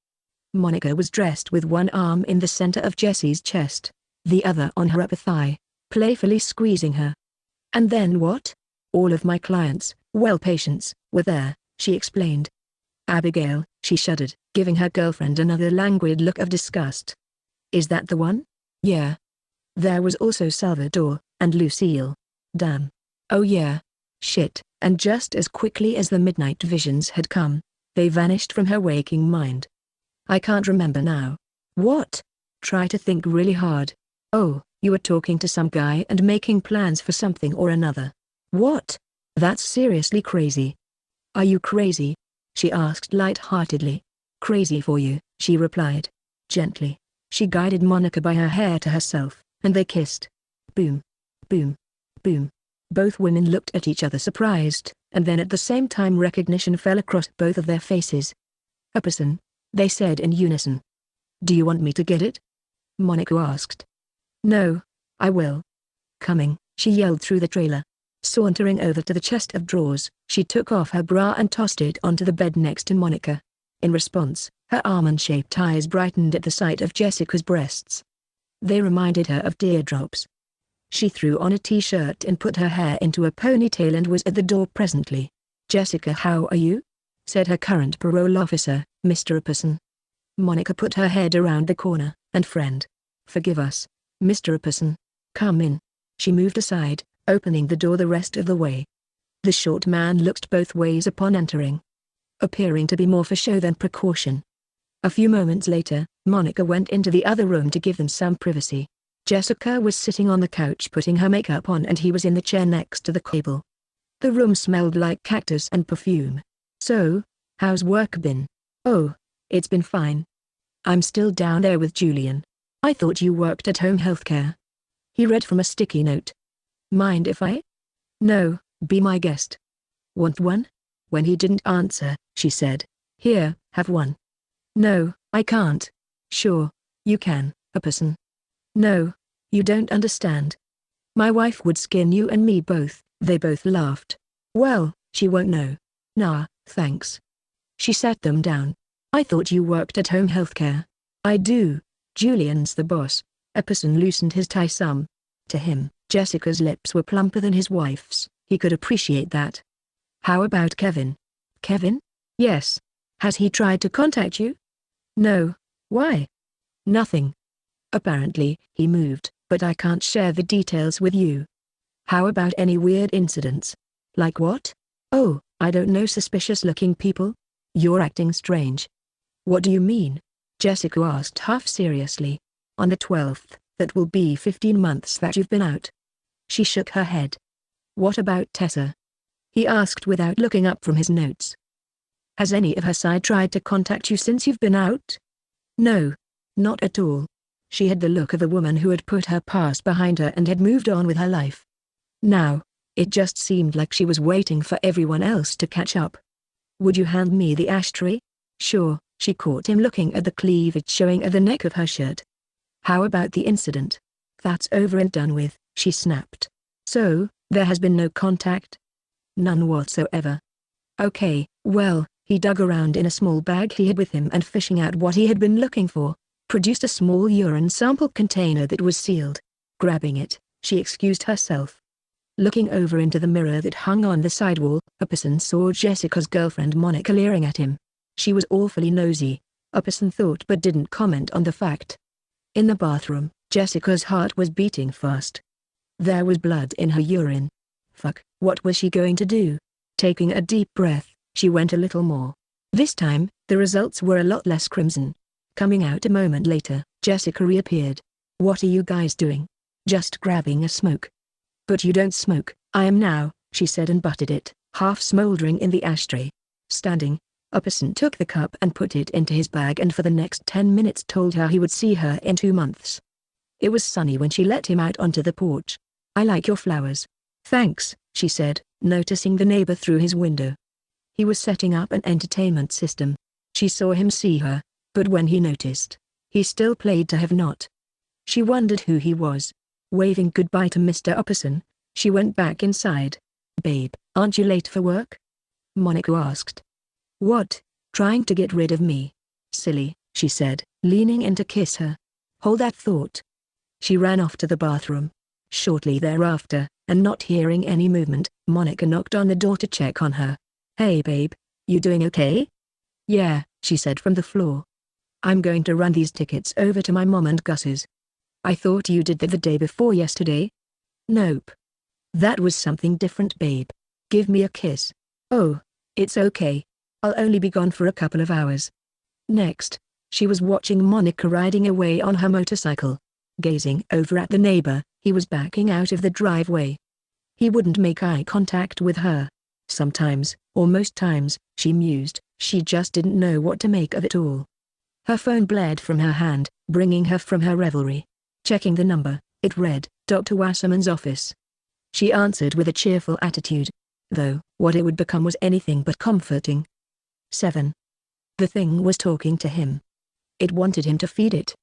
Monica was dressed with one arm in the center of Jessie's chest, the other on her upper thigh, playfully squeezing her. "And then what? All of my clients, well patients, were there," she explained. "Abigail," she shuddered, giving her girlfriend another languid look of disgust. "Is that the one?" "Yeah. There was also Salvador, And Lucille. Damn. Oh yeah. Shit. And just as quickly as the midnight visions had come, they vanished from her waking mind. I can't remember now. What? Try to think really hard. Oh, you were talking to some guy and making plans for something or another. What? That's seriously crazy. Are you crazy? She asked light-heartedly. Crazy for you, she replied. Gently. She guided Monica by her hair to herself, and they kissed. Boom. Boom. Boom. Both women looked at each other surprised, and then at the same time recognition fell across both of their faces. A person, they said in unison. Do you want me to get it? Monica asked. No, I will. Coming, she yelled through the trailer. Sauntering over to the chest of drawers, she took off her bra and tossed it onto the bed next to Monica. In response, her almond-shaped eyes brightened at the sight of Jessica's breasts. They reminded her of teardrops. She threw on a t-shirt and put her hair into a ponytail and was at the door presently. Jessica, how are you? Said her current parole officer, Mr. Apperson. Monica put her head around the corner, and friend. Forgive us, Mr. Apperson. Come in. She moved aside, opening the door the rest of the way. The short man looked both ways upon entering, appearing to be more for show than precaution. A few moments later, Monica went into the other room to give them some privacy. Jessica was sitting on the couch putting her makeup on and he was in the chair next to the table. The room smelled like cactus and perfume. So, how's work been? Oh, it's been fine. I'm still down there with Julian. I thought you worked at home healthcare. He read from a sticky note. Mind if I? No, be my guest. Want one? When he didn't answer, she said, here, have one. No, I can't. Sure, you can, Apperson. No, you don't understand. My wife would skin you and me both. They both laughed. Well, she won't know. Nah, thanks. She sat them down. I thought you worked at home healthcare. I do. Julian's the boss. Apperson loosened his tie some. To him, Jessica's lips were plumper than his wife's. He could appreciate that. How about Kevin? Kevin? Yes. Has he tried to contact you? No. Why? Nothing. Apparently, he moved, but I can't share the details with you. How about any weird incidents? Like what? Oh, I don't know, suspicious-looking people? You're acting strange. What do you mean? Jessica asked half seriously. On the 12th, that will be 15 months that you've been out. She shook her head. What about Tessa? He asked without looking up from his notes. Has any of her side tried to contact you since you've been out? No. Not at all. She had the look of a woman who had put her past behind her and had moved on with her life. Now, it just seemed like she was waiting for everyone else to catch up. Would you hand me the ashtray? Sure. She caught him looking at the cleavage showing at the neck of her shirt. How about the incident? That's over and done with, she snapped. So, there has been no contact? None whatsoever. Okay, well, he dug around in a small bag he had with him and fishing out what he had been looking for, produced a small urine sample container that was sealed. Grabbing it, she excused herself. Looking over into the mirror that hung on the sidewall, Apperson saw Jessica's girlfriend Monica leering at him. She was awfully nosy, Apperson thought, but didn't comment on the fact. In the bathroom, Jessica's heart was beating fast. There was blood in her urine. Fuck, what was she going to do? Taking a deep breath, she went a little more. This time, the results were a lot less crimson. Coming out a moment later, Jessica reappeared. What are you guys doing? Just grabbing a smoke. But you don't smoke. I am now, she said and butted it, half smoldering in the ashtray. Standing, Apperson took the cup and put it into his bag and for the next 10 minutes told her he would see her in 2 months. It was sunny when she let him out onto the porch. I like your flowers. Thanks, she said, noticing the neighbor through his window. He was setting up an entertainment system. She saw him see her, but when he noticed, he still played to have not. She wondered who he was. Waving goodbye to Mr. Apperson, she went back inside. Babe, aren't you late for work? Monica asked. What, trying to get rid of me? Silly, she said, leaning in to kiss her. Hold that thought. She ran off to the bathroom. Shortly thereafter, and not hearing any movement, Monica knocked on the door to check on her. Hey babe, you doing okay? Yeah, she said from the floor. I'm going to run these tickets over to my mom and Gus's. I thought you did that the day before yesterday. Nope. That was something different, babe. Give me a kiss. Oh, it's okay. I'll only be gone for a couple of hours. Next, she was watching Monica riding away on her motorcycle. Gazing over at the neighbor, he was backing out of the driveway. He wouldn't make eye contact with her. Sometimes, or most times, she mused, she just didn't know what to make of it all. Her phone blared from her hand, bringing her from her revelry. Checking the number, it read, Dr. Wasserman's office. She answered with a cheerful attitude. Though, what it would become was anything but comforting. 7. The thing was talking to him. It wanted him to feed it.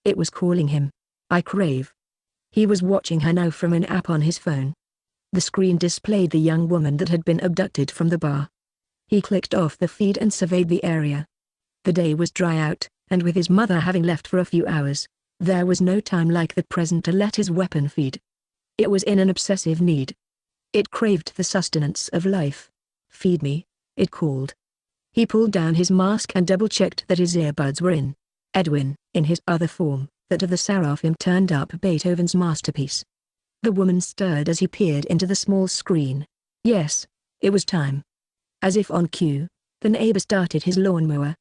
It was calling him. I crave. He was watching her now from an app on his phone. The screen displayed the young woman that had been abducted from the bar. He clicked off the feed and surveyed the area. The day was dry out, and with his mother having left for a few hours, there was no time like the present to let his weapon feed. It was in an obsessive need. It craved the sustenance of life. Feed me, it called. He pulled down his mask and double-checked that his earbuds were in. Edwin, in his other form, that of the seraphim, turned up Beethoven's masterpiece. The woman stirred as he peered into the small screen. Yes, it was time. As if on cue, the neighbor started his lawnmower.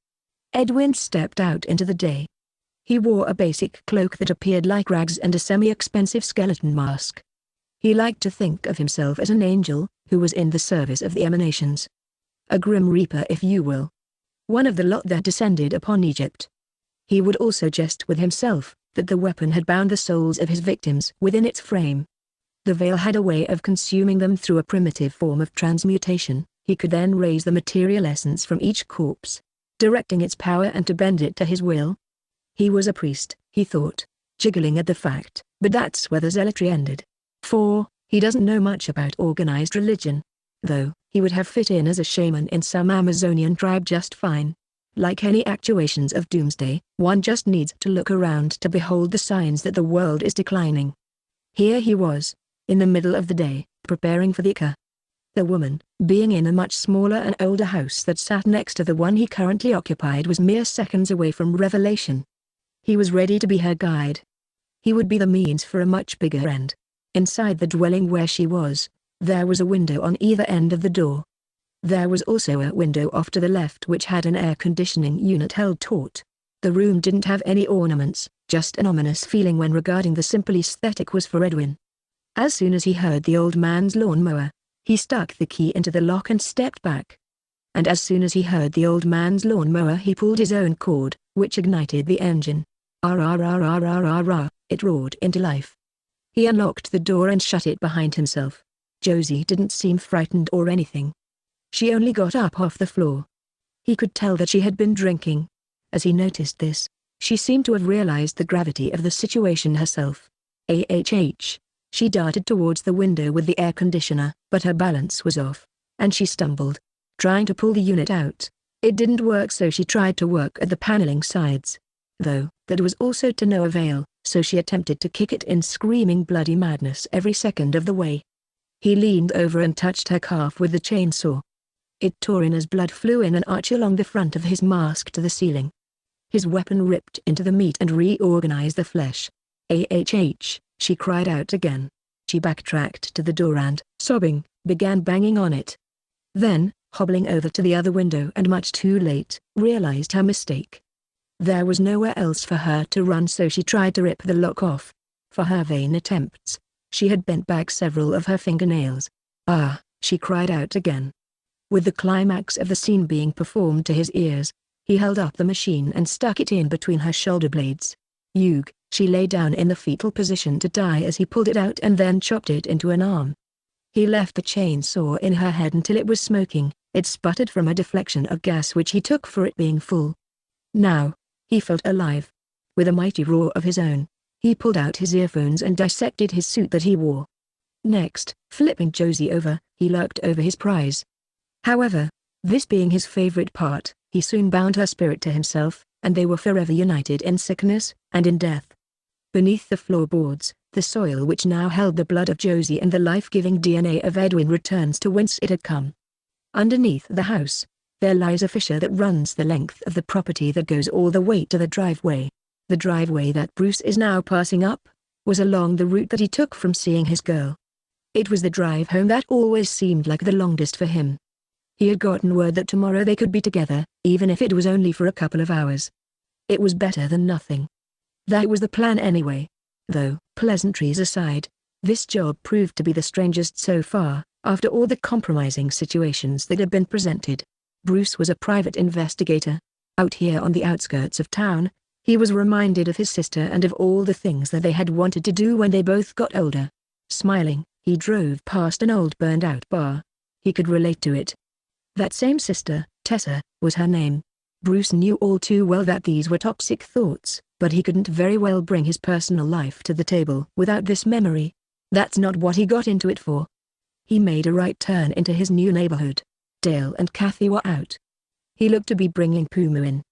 Edwin stepped out into the day. He wore a basic cloak that appeared like rags and a semi-expensive skeleton mask. He liked to think of himself as an angel, who was in the service of the emanations. A grim reaper, if you will. One of the lot that descended upon Egypt. He would also jest with himself, that the weapon had bound the souls of his victims within its frame. The veil had a way of consuming them through a primitive form of transmutation. He could then raise the material essence from each corpse, directing its power and to bend it to his will. He was a priest, he thought, jiggling at the fact, but that's where the zealotry ended. For, he doesn't know much about organized religion. Though, he would have fit in as a shaman in some Amazonian tribe just fine. Like any actuations of doomsday, one just needs to look around to behold the signs that the world is declining. Here he was, in the middle of the day, preparing for the Ika. The woman, being in a much smaller and older house that sat next to the one he currently occupied, was mere seconds away from revelation. He was ready to be her guide. He would be the means for a much bigger end. Inside the dwelling where she was, there was a window on either end of the door. There was also a window off to the left which had an air conditioning unit held taut. The room didn't have any ornaments, just an ominous feeling when regarding the simple aesthetic was for Edwin. As soon as he heard the old man's lawnmower, he stuck the key into the lock and stepped back. And as soon as he heard the old man's lawnmower, he pulled his own cord, which ignited the engine. "Rah-rah-rah-rah-rah-rah-rah," it roared into life. He unlocked the door and shut it behind himself. Josie didn't seem frightened or anything. She only got up off the floor. He could tell that she had been drinking. As he noticed this, she seemed to have realized the gravity of the situation herself. She darted towards the window with the air conditioner, but her balance was off, and she stumbled. Trying to pull the unit out, it didn't work, so she tried to work at the paneling sides. Though, that was also to no avail, so she attempted to kick it in, screaming bloody madness every second of the way. He leaned over and touched her calf with the chainsaw. It tore in as blood flew in an arch along the front of his mask to the ceiling. His weapon ripped into the meat and reorganized the flesh. She cried out again. She backtracked to the door and, sobbing, began banging on it. Then, hobbling over to the other window and much too late, realized her mistake. There was nowhere else for her to run, so she tried to rip the lock off. For her vain attempts, she had bent back several of her fingernails. "Ah," she cried out again. With the climax of the scene being performed to his ears, he held up the machine and stuck it in between her shoulder blades. "Yug," she lay down in the fetal position to die as he pulled it out and then chopped it into an arm. He left the chainsaw in her head until it was smoking. It sputtered from a deflection of gas which he took for it being full. Now, he felt alive. With a mighty roar of his own, he pulled out his earphones and dissected his suit that he wore. Next, flipping Josie over, he lurked over his prize. However, this being his favorite part, he soon bound her spirit to himself, and they were forever united in sickness and in death. Beneath the floorboards, the soil which now held the blood of Josie and the life-giving DNA of Edwin returns to whence it had come. Underneath the house, there lies a fissure that runs the length of the property that goes all the way to the driveway. The driveway that Bruce is now passing up. was along the route that he took from seeing his girl. It was the drive home that always seemed like the longest for him. He had gotten word that tomorrow they could be together, even if it was only for a couple of hours. It was better than nothing. That was the plan anyway. Though, pleasantries aside, this job proved to be the strangest so far, after all the compromising situations that had been presented. Bruce was a private investigator. Out here on the outskirts of town, he was reminded of his sister and of all the things that they had wanted to do when they both got older. Smiling, he drove past an old burned-out bar. He could relate to it. That same sister, Tessa, was her name. Bruce knew all too well that these were toxic thoughts, but he couldn't very well bring his personal life to the table without this memory. That's not what he got into it for. He made a right turn into his new neighborhood. Dale and Kathy were out. He looked to be bringing Puma in.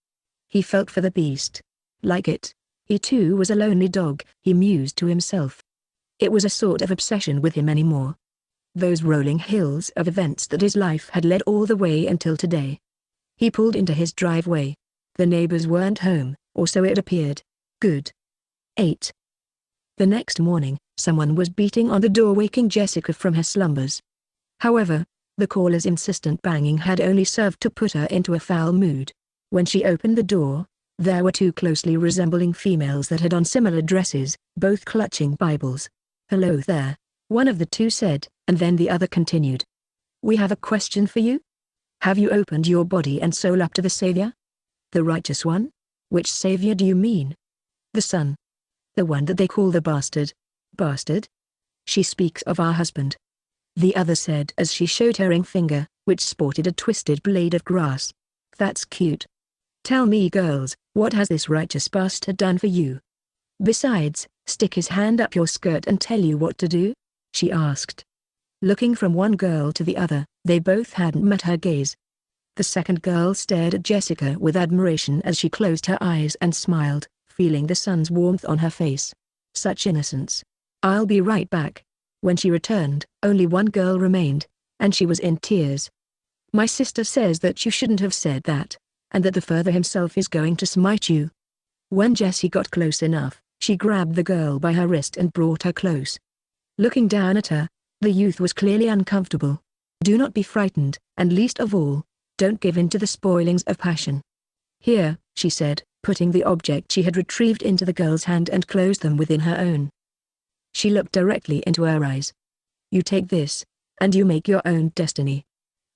He felt for the beast. Like it, he too was a lonely dog, he mused to himself. It was a sort of obsession with him anymore. Those rolling hills of events that his life had led all the way until today. He pulled into his driveway. The neighbors weren't home, or so it appeared. Good. 8. The next morning, someone was beating on the door, waking Jessica from her slumbers. However, the caller's insistent banging had only served to put her into a foul mood. When she opened the door, there were two closely resembling females that had on similar dresses, both clutching Bibles. "Hello there," one of the two said, and then the other continued. "We have a question for you. Have you opened your body and soul up to the Savior? The righteous one? Which Savior do you mean? The Son? The one that they call the bastard?" "Bastard? She speaks of our husband," the other said as she showed her ring finger, which sported a twisted blade of grass. "That's cute. Tell me, girls, what has this righteous bastard done for you? Besides, stick his hand up your skirt and tell you what to do?" she asked. Looking from one girl to the other, they both hadn't met her gaze. The second girl stared at Jessica with admiration as she closed her eyes and smiled, feeling the sun's warmth on her face. Such innocence. "I'll be right back." When she returned, only one girl remained, and she was in tears. "My sister says that you shouldn't have said that, and that the Father himself is going to smite you." When Jessie got close enough, she grabbed the girl by her wrist and brought her close. Looking down at her, the youth was clearly uncomfortable. "Do not be frightened, and least of all, don't give in to the spoilings of passion. Here," she said, putting the object she had retrieved into the girl's hand and closed them within her own. She looked directly into her eyes. "You take this, and you make your own destiny.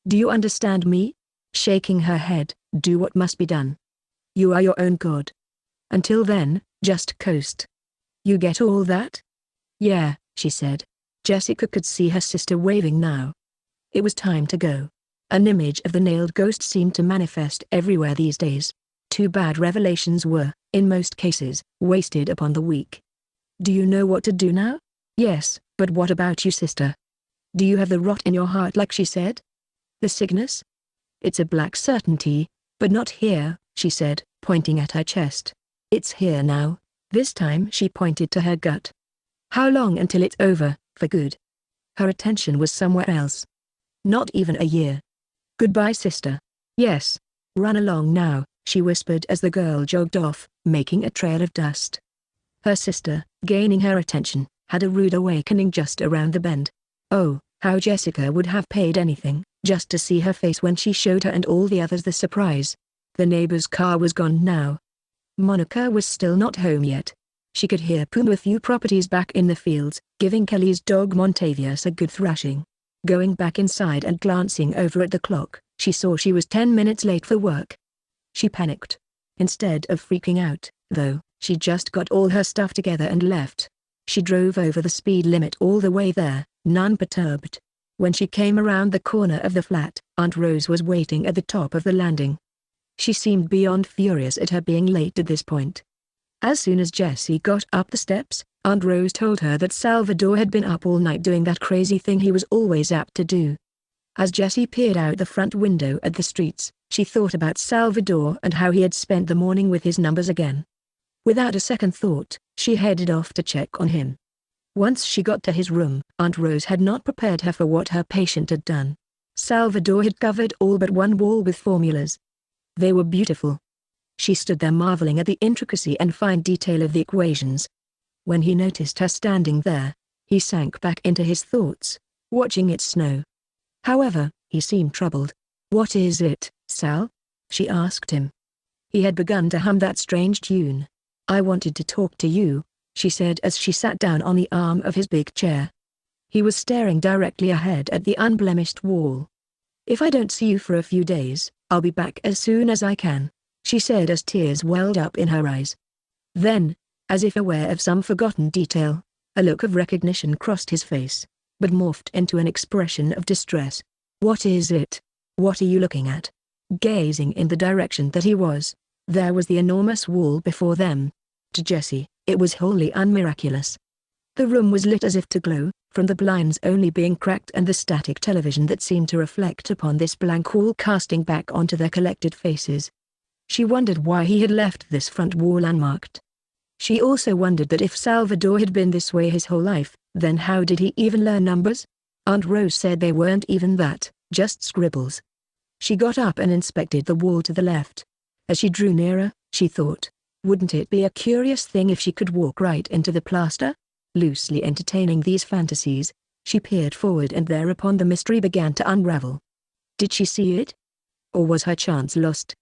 Do you understand me?" Shaking her head, "Do what must be done. You are your own god. Until then, just coast. You get all that?" "Yeah," she said. Jessica could see her sister waving now. It was time to go. An image of the nailed ghost seemed to manifest everywhere these days. Too bad revelations were, in most cases, wasted upon the weak. "Do you know what to do now?" "Yes, but what about you, sister? Do you have the rot in your heart like she said? The sickness? It's a black certainty, but not here," she said, pointing at her chest. "It's here now." This time she pointed to her gut. "How long until it's over, for good?" Her attention was somewhere else. "Not even a year." "Goodbye, sister." "Yes. Run along now," she whispered as the girl jogged off, making a trail of dust. Her sister, gaining her attention, had a rude awakening just around the bend. Oh, how Jessica would have paid anything, just to see her face when she showed her and all the others the surprise. The neighbor's car was gone now. Monica was still not home yet. She could hear Puma a few properties back in the fields, giving Kelly's dog Montavious a good thrashing. Going back inside and glancing over at the clock, she saw she was 10 minutes late for work. She panicked. Instead of freaking out, though, she just got all her stuff together and left. She drove over the speed limit all the way there, none perturbed. When she came around the corner of the flat, Aunt Rose was waiting at the top of the landing. She seemed beyond furious at her being late at this point. As soon as Jessie got up the steps, Aunt Rose told her that Salvador had been up all night doing that crazy thing he was always apt to do. As Jessie peered out the front window at the streets, she thought about Salvador and how he had spent the morning with his numbers again. Without a second thought, she headed off to check on him. Once she got to his room, Aunt Rose had not prepared her for what her patient had done. Salvador had covered all but one wall with formulas. They were beautiful. She stood there marveling at the intricacy and fine detail of the equations. When he noticed her standing there, he sank back into his thoughts, watching it snow. However, he seemed troubled. "What is it, Sal?" she asked him. He had begun to hum that strange tune. "I wanted to talk to you," she said as she sat down on the arm of his big chair. He was staring directly ahead at the unblemished wall. "If I don't see you for a few days, I'll be back as soon as I can," she said as tears welled up in her eyes. Then, as if aware of some forgotten detail, a look of recognition crossed his face, but morphed into an expression of distress. "What is it? What are you looking at?" Gazing in the direction that he was, there was the enormous wall before them. To Jessie, it was wholly unmiraculous. The room was lit as if to glow, from the blinds only being cracked and the static television that seemed to reflect upon this blank wall casting back onto their collected faces. She wondered why he had left this front wall unmarked. She also wondered that if Salvador had been this way his whole life, then how did he even learn numbers? Aunt Rose said they weren't even that, just scribbles. She got up and inspected the wall to the left. As she drew nearer, she thought, wouldn't it be a curious thing if she could walk right into the plaster? Loosely entertaining these fantasies, she peered forward and thereupon the mystery began to unravel. Did she see it? Or was her chance lost?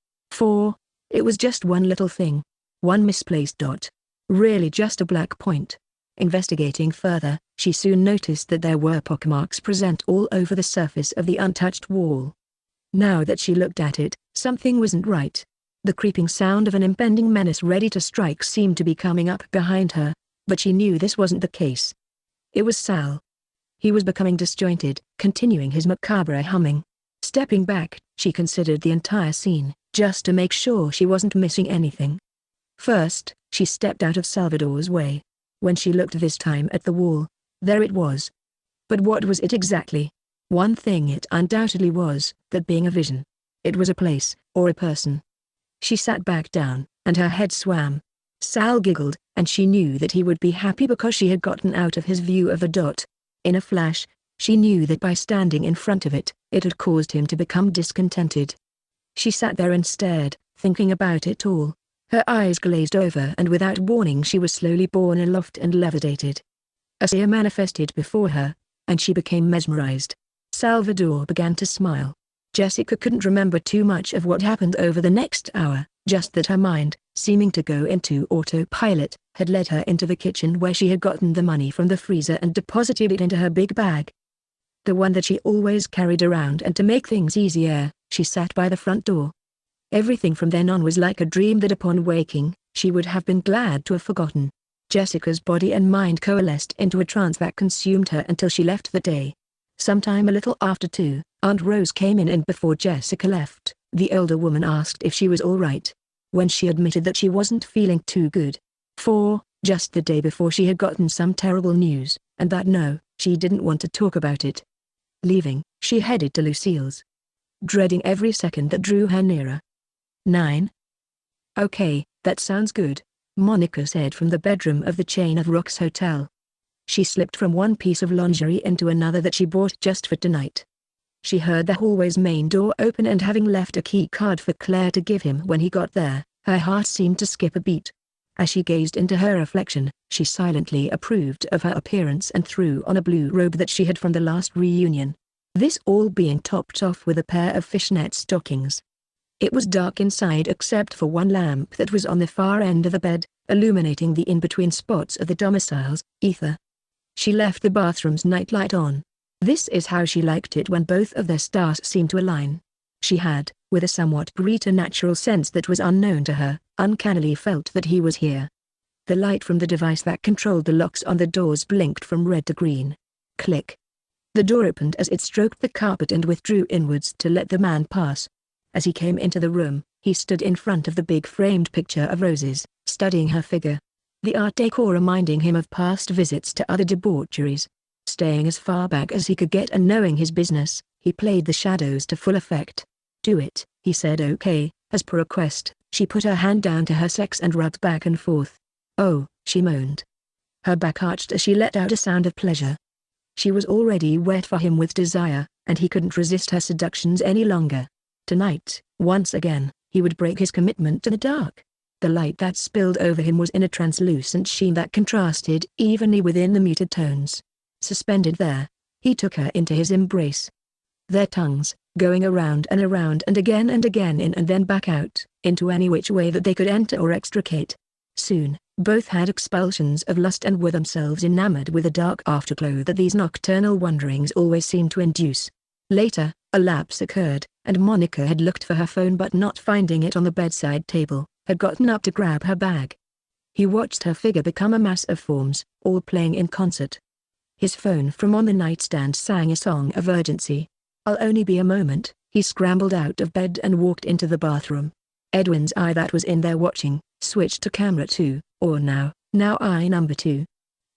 It was just one little thing. One misplaced dot. Really just a black point. Investigating further, she soon noticed that there were pockmarks present all over the surface of the untouched wall. Now that she looked at it, something wasn't right. The creeping sound of an impending menace ready to strike seemed to be coming up behind her, but she knew this wasn't the case. It was Sal. He was becoming disjointed, continuing his macabre humming. Stepping back, she considered the entire scene, just to make sure she wasn't missing anything. First, she stepped out of Salvador's way. When she looked this time at the wall, there it was. But what was it exactly? One thing it undoubtedly was, that being a vision. It was a place, or a person. She sat back down, and her head swam. Sal giggled, and she knew that he would be happy because she had gotten out of his view of the dot. In a flash, she knew that by standing in front of it, it had caused him to become discontented. She sat there and stared, thinking about it all. Her eyes glazed over and without warning she was slowly borne aloft and levitated. A sphere manifested before her, and she became mesmerized. Salvador began to smile. Jessica couldn't remember too much of what happened over the next hour, just that her mind, seeming to go into autopilot, had led her into the kitchen where she had gotten the money from the freezer and deposited it into her big bag. The one that she always carried around, and to make things easier, she sat by the front door. Everything from then on was like a dream that upon waking, she would have been glad to have forgotten. Jessica's body and mind coalesced into a trance that consumed her until she left the day. Sometime a little after 2, Aunt Rose came in and before Jessica left, the older woman asked if she was all right. When she admitted that she wasn't feeling too good. Just the day before she had gotten some terrible news, and that no, she didn't want to talk about it. Leaving, she headed to Lucille's, dreading every second that drew her nearer. 9. Okay, that sounds good, Monica said from the bedroom of the Chain of Rocks Hotel. She slipped from one piece of lingerie into another that she bought just for tonight. She heard the hallway's main door open, and having left a key card for Claire to give him when he got there, her heart seemed to skip a beat. As she gazed into her reflection, she silently approved of her appearance and threw on a blue robe that she had from the last reunion. This all being topped off with a pair of fishnet stockings. It was dark inside except for one lamp that was on the far end of the bed, illuminating the in-between spots of the domicile's ether. She left the bathroom's nightlight on. This is how she liked it when both of their stars seemed to align. She had, with a somewhat preternatural sense that was unknown to her, uncannily felt that he was here. The light from the device that controlled the locks on the doors blinked from red to green. Click. The door opened as it stroked the carpet and withdrew inwards to let the man pass. As he came into the room, he stood in front of the big framed picture of roses, studying her figure. The art decor reminding him of past visits to other debaucheries. Staying as far back as he could get and knowing his business, he played the shadows to full effect. Do it, he said. Okay, as per request. She put her hand down to her sex and rubbed back and forth. Oh, she moaned. Her back arched as she let out a sound of pleasure. She was already wet for him with desire, and he couldn't resist her seductions any longer. Tonight, once again, he would break his commitment to the dark. The light that spilled over him was in a translucent sheen that contrasted evenly within the muted tones. Suspended there, he took her into his embrace. Their tongues, going around and again in and then back out, into any which way that they could enter or extricate. Soon, both had expulsions of lust and were themselves enamored with the dark afterglow that these nocturnal wanderings always seemed to induce. Later, a lapse occurred, and Monica had looked for her phone but not finding it on the bedside table, had gotten up to grab her bag. He watched her figure become a mass of forms, all playing in concert. His phone from on the nightstand sang a song of urgency. "I'll only be a moment." He scrambled out of bed and walked into the bathroom. Edwin's eye that was in there watching, switched to camera 2, or now eye number 2.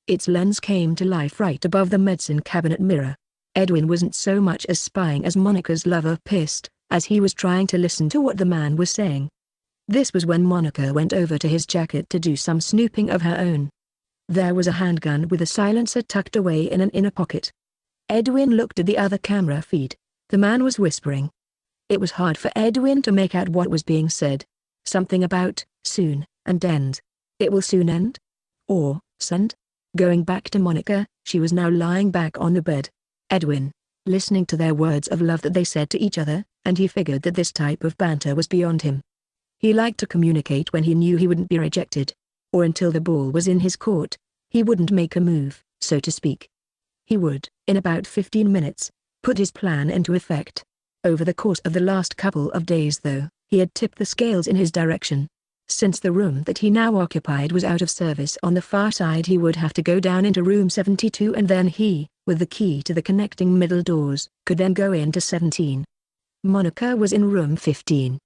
Its lens came to life right above the medicine cabinet mirror. Edwin wasn't so much as spying as Monica's lover pissed, as he was trying to listen to what the man was saying. This was when Monica went over to his jacket to do some snooping of her own. There was a handgun with a silencer tucked away in an inner pocket. Edwin looked at the other camera feed. The man was whispering. It was hard for Edwin to make out what was being said. Something about, soon, and end. It will soon end? Or, send? Going back to Monica, she was now lying back on the bed. Edwin, listening to their words of love that they said to each other, and he figured that this type of banter was beyond him. He liked to communicate when he knew he wouldn't be rejected. Or until the ball was in his court, he wouldn't make a move, so to speak. He would, in about 15 minutes, put his plan into effect. Over the course of the last couple of days though, he had tipped the scales in his direction. Since the room that he now occupied was out of service on the far side, he would have to go down into room 72 and then he, with the key to the connecting middle doors, could then go into 17. Monica was in room 15.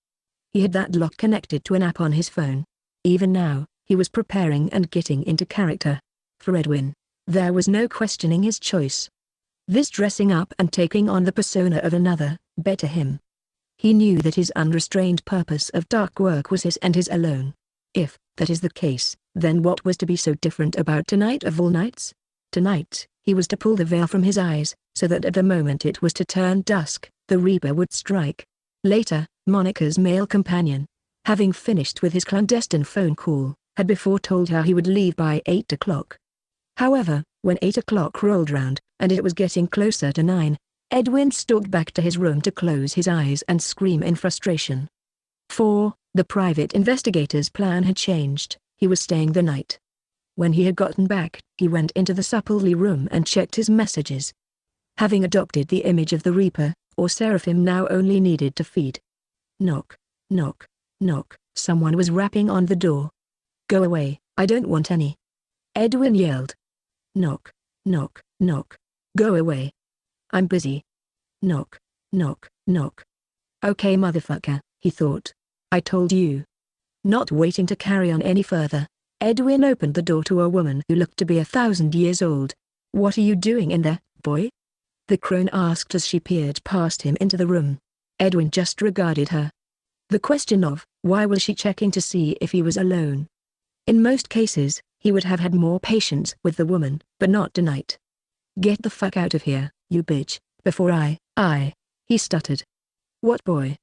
He had that lock connected to an app on his phone. Even now, he was preparing and getting into character. For Edwin, there was no questioning his choice. This dressing up and taking on the persona of another, better him. He knew that his unrestrained purpose of dark work was his and his alone. If that is the case, then what was to be so different about tonight of all nights? Tonight, he was to pull the veil from his eyes, so that at the moment it was to turn dusk, the Reaper would strike. Later, Monica's male companion, having finished with his clandestine phone call, had before told her he would leave by 8 o'clock. However, when 8 o'clock rolled round, and it was getting closer to 9, Edwin stalked back to his room to close his eyes and scream in frustration. For, the private investigator's plan had changed. He was staying the night. When he had gotten back, he went into the supplely room and checked his messages. Having adopted the image of the Reaper, or Seraphim now only needed to feed. Knock, knock, knock, someone was rapping on the door. "Go away, I don't want any." Edwin yelled. "Knock, knock, knock. Go away. I'm busy." Knock, knock, knock. "Okay motherfucker," he thought. "I told you." Not waiting to carry on any further, Edwin opened the door to a woman who looked to be 1,000 years old. "What are you doing in there, boy?" the crone asked as she peered past him into the room. Edwin just regarded her. The question of, why was she checking to see if he was alone? In most cases, he would have had more patience with the woman, but not tonight. "Get the fuck out of here, you bitch, before I, he stuttered. "What boy?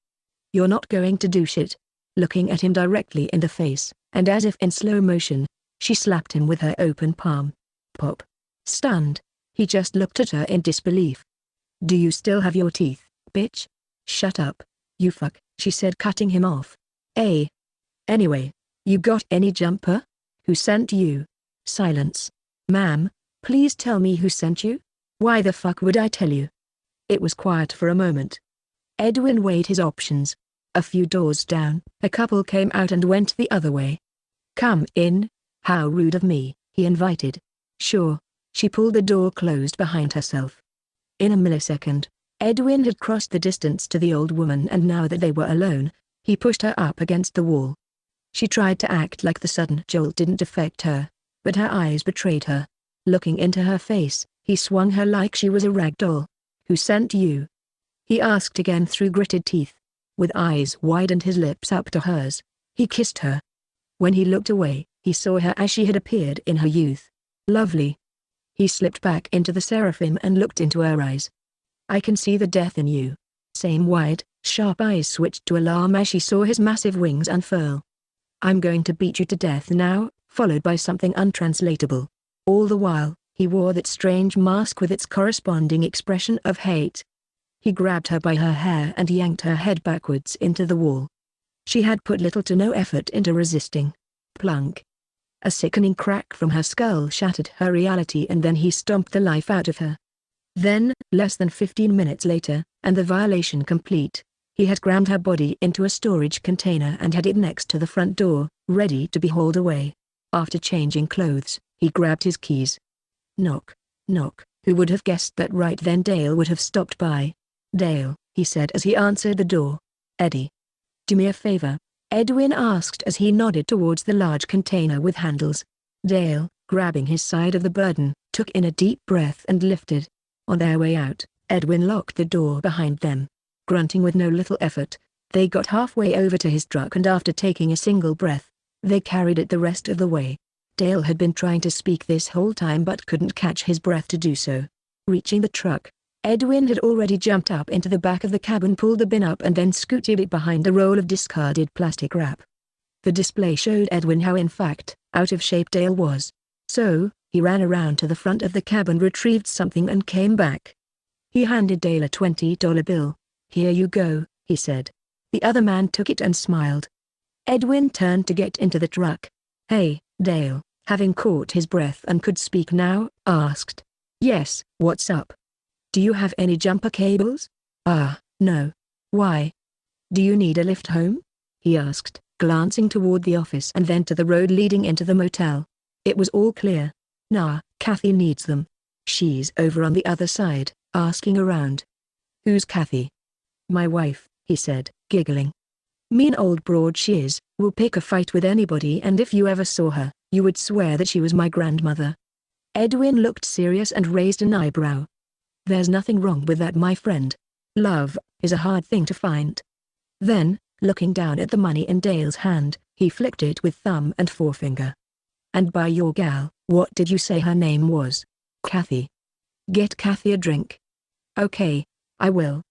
You're not going to do shit." Looking at him directly in the face, and as if in slow motion, she slapped him with her open palm. Pop. Stunned, he just looked at her in disbelief. "Do you still have your teeth, bitch?" "Shut up, you fuck," she said, cutting him off. Anyway, you got any jumper? Who sent you?" Silence. "Ma'am, please tell me who sent you?" "Why the fuck would I tell you?" It was quiet for a moment. Edwin weighed his options. A few doors down, a couple came out and went the other way. "Come in." "How rude of me," he invited. "Sure." She pulled the door closed behind herself. In a millisecond, Edwin had crossed the distance to the old woman, and now that they were alone, he pushed her up against the wall. She tried to act like the sudden jolt didn't affect her, but her eyes betrayed her. Looking into her face, he swung her like she was a rag doll. "Who sent you?" he asked again through gritted teeth. With eyes wide and his lips up to hers, he kissed her. When he looked away, he saw her as she had appeared in her youth. Lovely. He slipped back into the Seraphim and looked into her eyes. "I can see the death in you." Same wide, sharp eyes switched to alarm as she saw his massive wings unfurl. I'm going to beat you to death now," followed by something untranslatable. All the while, he wore that strange mask with its corresponding expression of hate. He grabbed her by her hair and yanked her head backwards into the wall. She had put little to no effort into resisting. Plunk. A sickening crack from her skull shattered her reality, and then he stomped the life out of her. Then, less than 15 minutes later, and the violation complete, he had crammed her body into a storage container and had it next to the front door, ready to be hauled away. After changing clothes, he grabbed his keys. Knock, knock. Who would have guessed that right then Dale would have stopped by? "Dale," he said as he answered the door. "Eddie. Do me a favor," Edwin asked as he nodded towards the large container with handles. Dale, grabbing his side of the burden, took in a deep breath and lifted. On their way out, Edwin locked the door behind them. Grunting with no little effort, they got halfway over to his truck, and after taking a single breath, they carried it the rest of the way. Dale had been trying to speak this whole time but couldn't catch his breath to do so. Reaching the truck, Edwin had already jumped up into the back of the cab and pulled the bin up and then scooted it behind a roll of discarded plastic wrap. The display showed Edwin how in fact, out of shape Dale was. So, he ran around to the front of the cab and retrieved something and came back. He handed Dale a $20 bill. "Here you go," he said. The other man took it and smiled. Edwin turned to get into the truck. "Hey, Dale," having caught his breath and could speak now, asked. "Yes, what's up? Do you have any jumper cables?" No. Why? "Do you need a lift home?" he asked, glancing toward the office and then to the road leading into the motel. It was all clear. "Nah, Kathy needs them. She's over on the other side, asking around." "Who's Kathy?" "My wife," he said, giggling. "Mean old broad she is, will pick a fight with anybody, and if you ever saw her, you would swear that she was my grandmother." Edwin looked serious and raised an eyebrow. "There's nothing wrong with that, my friend. Love is a hard thing to find." Then, looking down at the money in Dale's hand, he flicked it with thumb and forefinger. "And by your gal, what did you say her name was?" "Kathy." "Get Kathy a drink." "Okay, I will."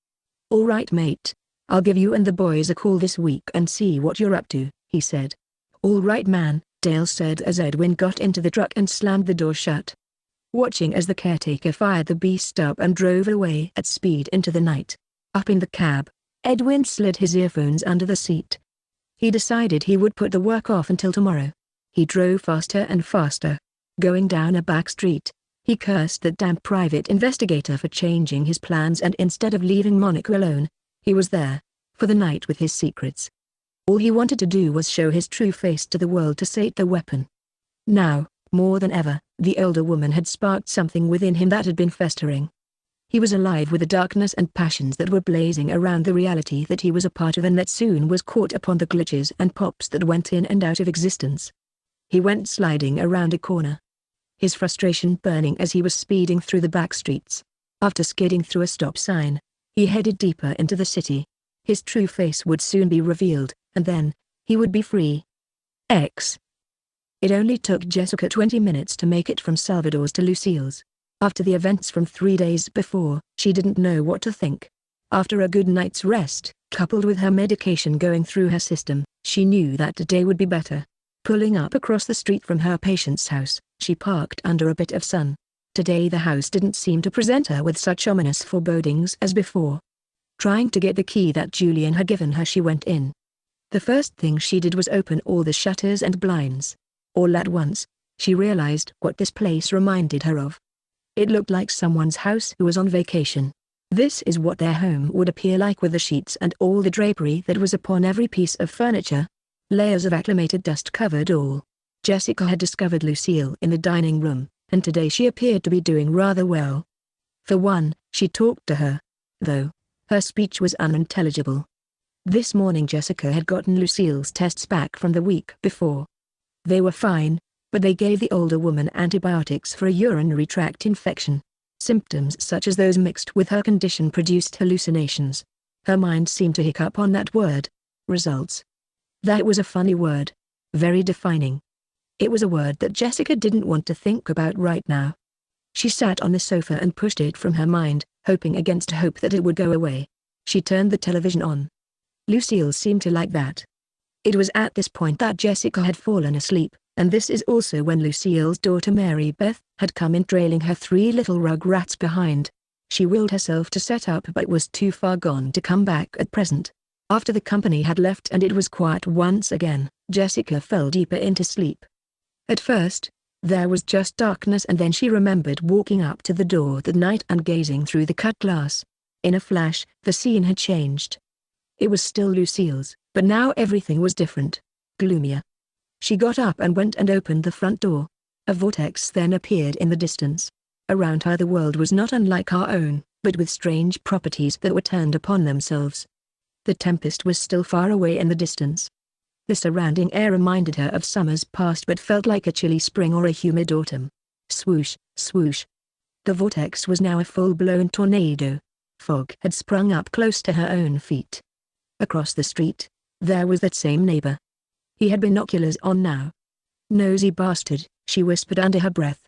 "All right mate, I'll give you and the boys a call this week and see what you're up to," he said. "All right man," Dale said as Edwin got into the truck and slammed the door shut. Watching as the caretaker fired the beast up and drove away at speed into the night. Up in the cab, Edwin slid his earphones under the seat. He decided he would put the work off until tomorrow. He drove faster and faster. Going down a back street, he cursed that damn private investigator for changing his plans, and instead of leaving Monica alone, he was there, for the night with his secrets. All he wanted to do was show his true face to the world to sate the weapon. Now, more than ever, the older woman had sparked something within him that had been festering. He was alive with the darkness and passions that were blazing around the reality that he was a part of and that soon was caught upon the glitches and pops that went in and out of existence. He went sliding around a corner, his frustration burning as he was speeding through the back streets. After skidding through a stop sign, he headed deeper into the city. His true face would soon be revealed, and then, he would be free. It only took Jessica 20 minutes to make it from Salvador's to Lucille's. After the events from 3 days before, she didn't know what to think. After a good night's rest, coupled with her medication going through her system, she knew that today would be better. Pulling up across the street from her patient's house, she parked under a bit of sun. Today the house didn't seem to present her with such ominous forebodings as before. Trying to get the key that Julian had given her, she went in. The first thing she did was open all the shutters and blinds. All at once, she realized what this place reminded her of. It looked like someone's house who was on vacation. This is what their home would appear like, with the sheets and all the drapery that was upon every piece of furniture. Layers of acclimated dust covered all. Jessica had discovered Lucille in the dining room, and today she appeared to be doing rather well. For one, she talked to her, though her speech was unintelligible. This morning Jessica had gotten Lucille's tests back from the week before. They were fine, but they gave the older woman antibiotics for a urinary tract infection. Symptoms such as those mixed with her condition produced hallucinations. Her mind seemed to hiccup on that word. Results. That was a funny word. Very defining. It was a word that Jessica didn't want to think about right now. She sat on the sofa and pushed it from her mind, hoping against hope that it would go away. She turned the television on. Lucille seemed to like that. It was at this point that Jessica had fallen asleep, and this is also when Lucille's daughter Mary Beth had come in trailing her 3 little rug rats behind. She willed herself to set up but was too far gone to come back at present. After the company had left and it was quiet once again, Jessica fell deeper into sleep. At first, there was just darkness, and then she remembered walking up to the door that night and gazing through the cut glass. In a flash, the scene had changed. It was still Lucille's, but now everything was different. Gloomier. She got up and went and opened the front door. A vortex then appeared in the distance. Around her the world was not unlike our own, but with strange properties that were turned upon themselves. The tempest was still far away in the distance. The surrounding air reminded her of summers past but felt like a chilly spring or a humid autumn. Swoosh, swoosh. The vortex was now a full-blown tornado. Fog had sprung up close to her own feet. Across the street, there was that same neighbor. He had binoculars on now. Nosy bastard, she whispered under her breath.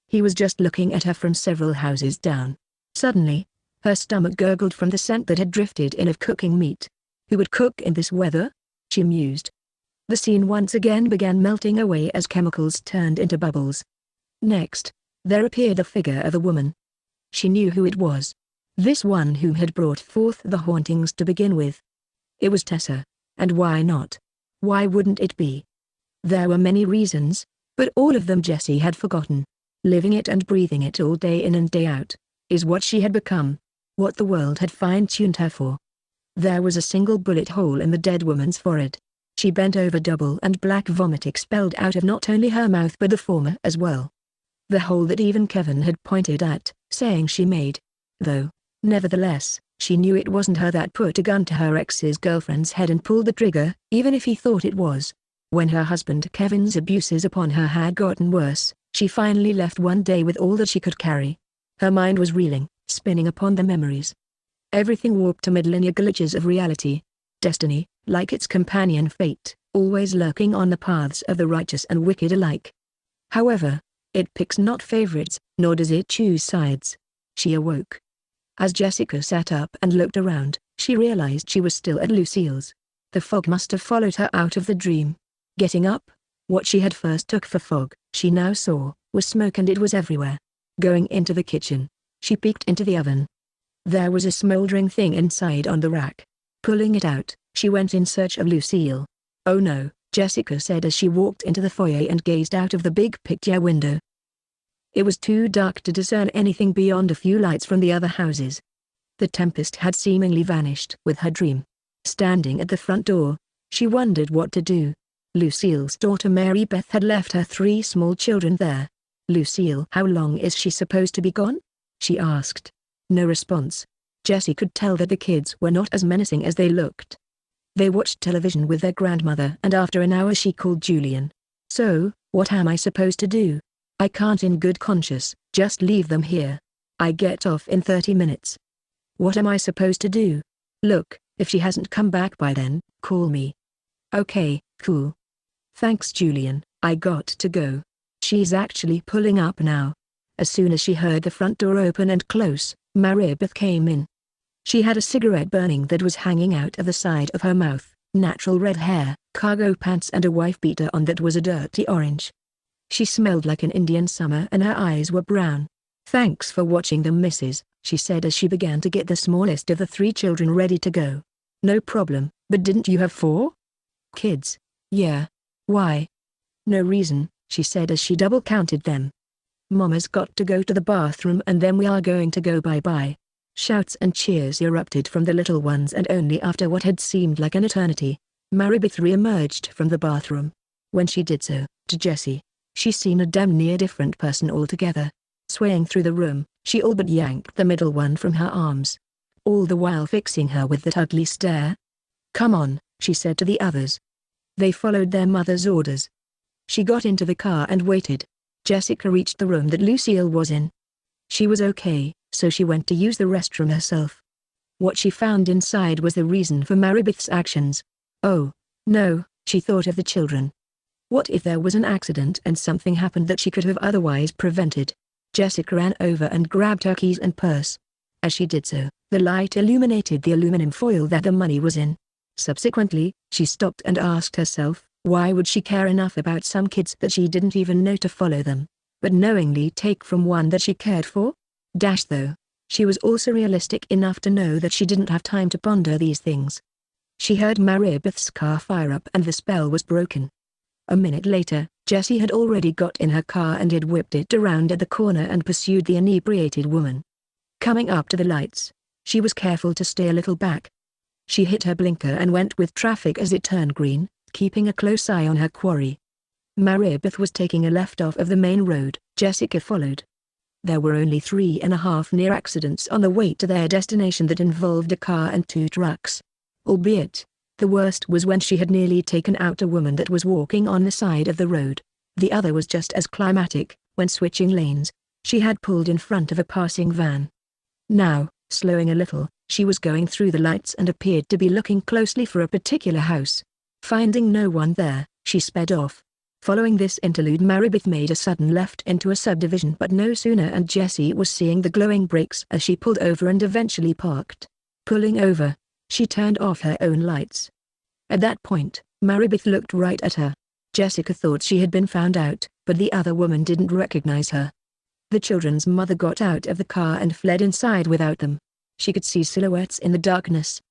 He was just looking at her from several houses down. Suddenly, her stomach gurgled from the scent that had drifted in of cooking meat. Who would cook in this weather? She mused. The scene once again began melting away as chemicals turned into bubbles. Next, there appeared the figure of a woman. She knew who it was. This one who had brought forth the hauntings to begin with. It was Tessa, and why not? Why wouldn't it be? There were many reasons, but all of them Jessie had forgotten. Living it and breathing it all day in and day out, is what she had become, what the world had fine-tuned her for. There was a single bullet hole in the dead woman's forehead. She bent over double and black vomit expelled out of not only her mouth but the former as well. The hole that even Kevin had pointed at, saying she made. Though, nevertheless, she knew it wasn't her that put a gun to her ex's girlfriend's head and pulled the trigger, even if he thought it was. When her husband Kevin's abuses upon her had gotten worse, she finally left one day with all that she could carry. Her mind was reeling, spinning upon the memories. Everything warped to mid-linear glitches of reality. Destiny, like its companion fate, always lurking on the paths of the righteous and wicked alike. However, it picks not favorites, nor does it choose sides. She awoke. As Jessica sat up and looked around, she realized she was still at Lucille's. The fog must have followed her out of the dream. Getting up, what she had first took for fog, she now saw, was smoke, and it was everywhere. Going into the kitchen, she peeked into the oven. There was a smoldering thing inside on the rack. Pulling it out, she went in search of Lucille. "Oh no," Jessica said as she walked into the foyer and gazed out of the big picture window. It was too dark to discern anything beyond a few lights from the other houses. The tempest had seemingly vanished with her dream. Standing at the front door, she wondered what to do. Lucille's daughter Mary Beth had left her 3 small children there. "Lucille, how long is she supposed to be gone?" she asked. No response. Jessie could tell that the kids were not as menacing as they looked. They watched television with their grandmother, and after an hour she called Julian. "So, what am I supposed to do? I can't in good conscience just leave them here. I get off in 30 minutes. What am I supposed to do? Look, if she hasn't come back by then, call me." "Okay, cool. Thanks Julian, I got to go." She's actually pulling up now. As soon as she heard the front door open and close, Maribeth came in. She had a cigarette burning that was hanging out of the side of her mouth, natural red hair, cargo pants and a wife beater on that was a dirty orange. She smelled like an Indian summer and her eyes were brown. "Thanks for watching them, Mrs.," she said as she began to get the smallest of the 3 children ready to go. "No problem, but didn't you have 4 kids?" "Yeah. Why?" "No reason," she said as she double-counted them. "Mama's got to go to the bathroom and then we are going to go bye-bye." Shouts and cheers erupted from the little ones, and only after what had seemed like an eternity, Maribeth re-emerged from the bathroom. When she did so, to Jessie, she seemed a damn near different person altogether. Swaying through the room, she all but yanked the middle one from her arms. All the while fixing her with that ugly stare. "Come on," she said to the others. They followed their mother's orders. She got into the car and waited. Jessica reached the room that Lucille was in. She was okay, so she went to use the restroom herself. What she found inside was the reason for Maribeth's actions. Oh, no, she thought of the children. What if there was an accident and something happened that she could have otherwise prevented? Jessica ran over and grabbed her keys and purse. As she did so, the light illuminated the aluminum foil that the money was in. Subsequently, she stopped and asked herself, why would she care enough about some kids that she didn't even know to follow them, but knowingly take from one that she cared for? Though, she was also realistic enough to know that she didn't have time to ponder these things. She heard Maribeth's car fire up and the spell was broken. A minute later, Jessie had already got in her car and had whipped it around at the corner and pursued the inebriated woman. Coming up to the lights, she was careful to stay a little back. She hit her blinker and went with traffic as it turned green, keeping a close eye on her quarry. Maribeth was taking a left off of the main road. Jessica followed. There were only 3.5 near accidents on the way to their destination that involved a car and 2 trucks. Albeit, the worst was when she had nearly taken out a woman that was walking on the side of the road. The other was just as climatic. When switching lanes, she had pulled in front of a passing van. Now, slowing a little, she was going through the lights and appeared to be looking closely for a particular house. Finding no one there, she sped off. Following this interlude, Maribeth made a sudden left into a subdivision, but no sooner and Jessie was seeing the glowing brakes as she pulled over and eventually parked. Pulling over, she turned off her own lights. At that point, Maribeth looked right at her. Jessica thought she had been found out, but the other woman didn't recognize her. The children's mother got out of the car and fled inside without them. She could see silhouettes in the darkness.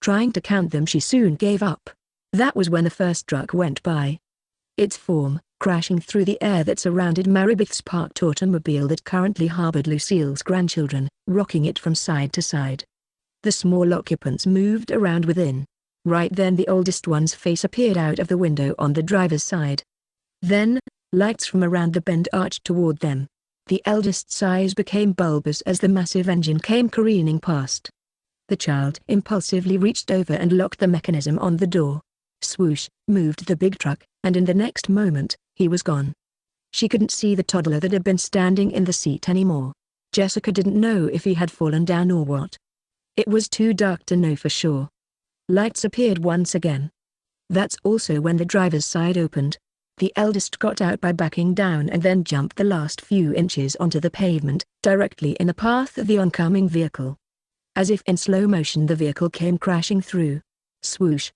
Trying to count them, she soon gave up. That was when the first truck went by. Its form, crashing through the air that surrounded Maribeth's parked automobile that currently harbored Lucille's grandchildren, rocking it from side to side. The small occupants moved around within. Right then the oldest one's face appeared out of the window on the driver's side. Then, lights from around the bend arched toward them. The eldest's eyes became bulbous as the massive engine came careening past. The child impulsively reached over and locked the mechanism on the door. Swoosh, moved the big truck, and in the next moment, he was gone. She couldn't see the toddler that had been standing in the seat anymore. Jessica didn't know if he had fallen down or what. It was too dark to know for sure. Lights appeared once again. That's also when the driver's side opened. The eldest got out by backing down and then jumped the last few inches onto the pavement, directly in the path of the oncoming vehicle. As if in slow motion, the vehicle came crashing through. Swoosh.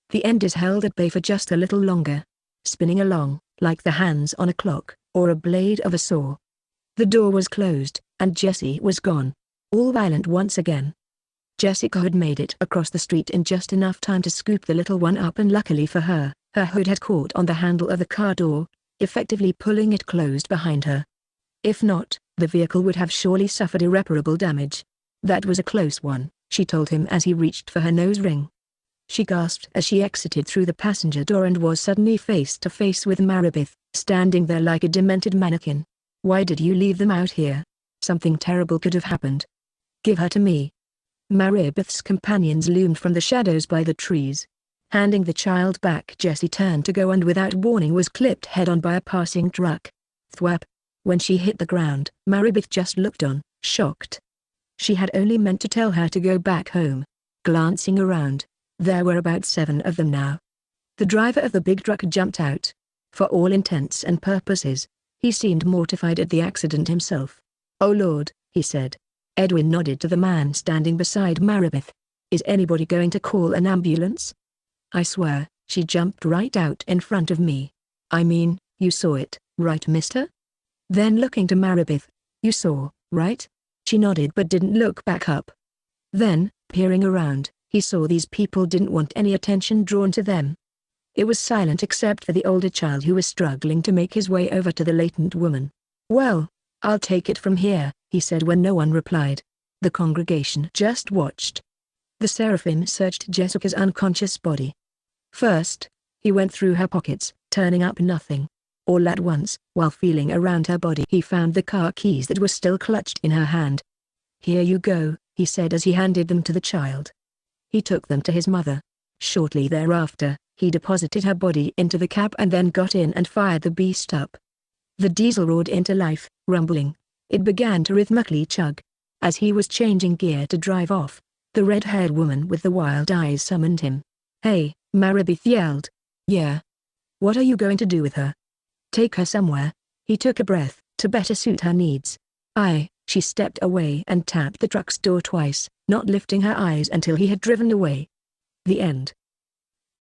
The end is held at bay for just a little longer, spinning along, like the hands on a clock, or a blade of a saw. The door was closed, and Jessie was gone. All violent once again. Jessica had made it across the street in just enough time to scoop the little one up, and luckily for her, her hood had caught on the handle of the car door, effectively pulling it closed behind her. If not, the vehicle would have surely suffered irreparable damage. That was a close one, she told him as he reached for her nose ring. She gasped as she exited through the passenger door and was suddenly face to face with Maribeth, standing there like a demented mannequin. Why did you leave them out here? Something terrible could have happened. Give her to me. Maribeth's companions loomed from the shadows by the trees. Handing the child back, Jessie turned to go and without warning was clipped head-on by a passing truck. Thwap. When she hit the ground, Maribeth just looked on, shocked. She had only meant to tell her to go back home. Glancing around, there were about 7 of them now. The driver of the big truck jumped out. For all intents and purposes, he seemed mortified at the accident himself. "Oh Lord," he said. Edwin nodded to the man standing beside Maribeth. "Is anybody going to call an ambulance? I swear, she jumped right out in front of me. I mean, you saw it, right mister?" Then looking to Maribeth, "You saw, right?" She nodded but didn't look back up. Then, peering around, he saw these people didn't want any attention drawn to them. It was silent except for the older child who was struggling to make his way over to the latent woman. "Well, I'll take it from here," he said when no one replied. The congregation just watched. The seraphim searched Jessica's unconscious body. First, he went through her pockets, turning up nothing. All at once, while feeling around her body, he found the car keys that were still clutched in her hand. "Here you go," he said as he handed them to the child. He took them to his mother. Shortly thereafter, he deposited her body into the cab and then got in and fired the beast up. The diesel roared into life, rumbling. It began to rhythmically chug. As he was changing gear to drive off, the red-haired woman with the wild eyes summoned him. "Hey," Maribeth yelled. "Yeah? What are you going to do with her?" "Take her somewhere." He took a breath, to better suit her needs. She stepped away and tapped the truck's door twice, not lifting her eyes until he had driven away. The end.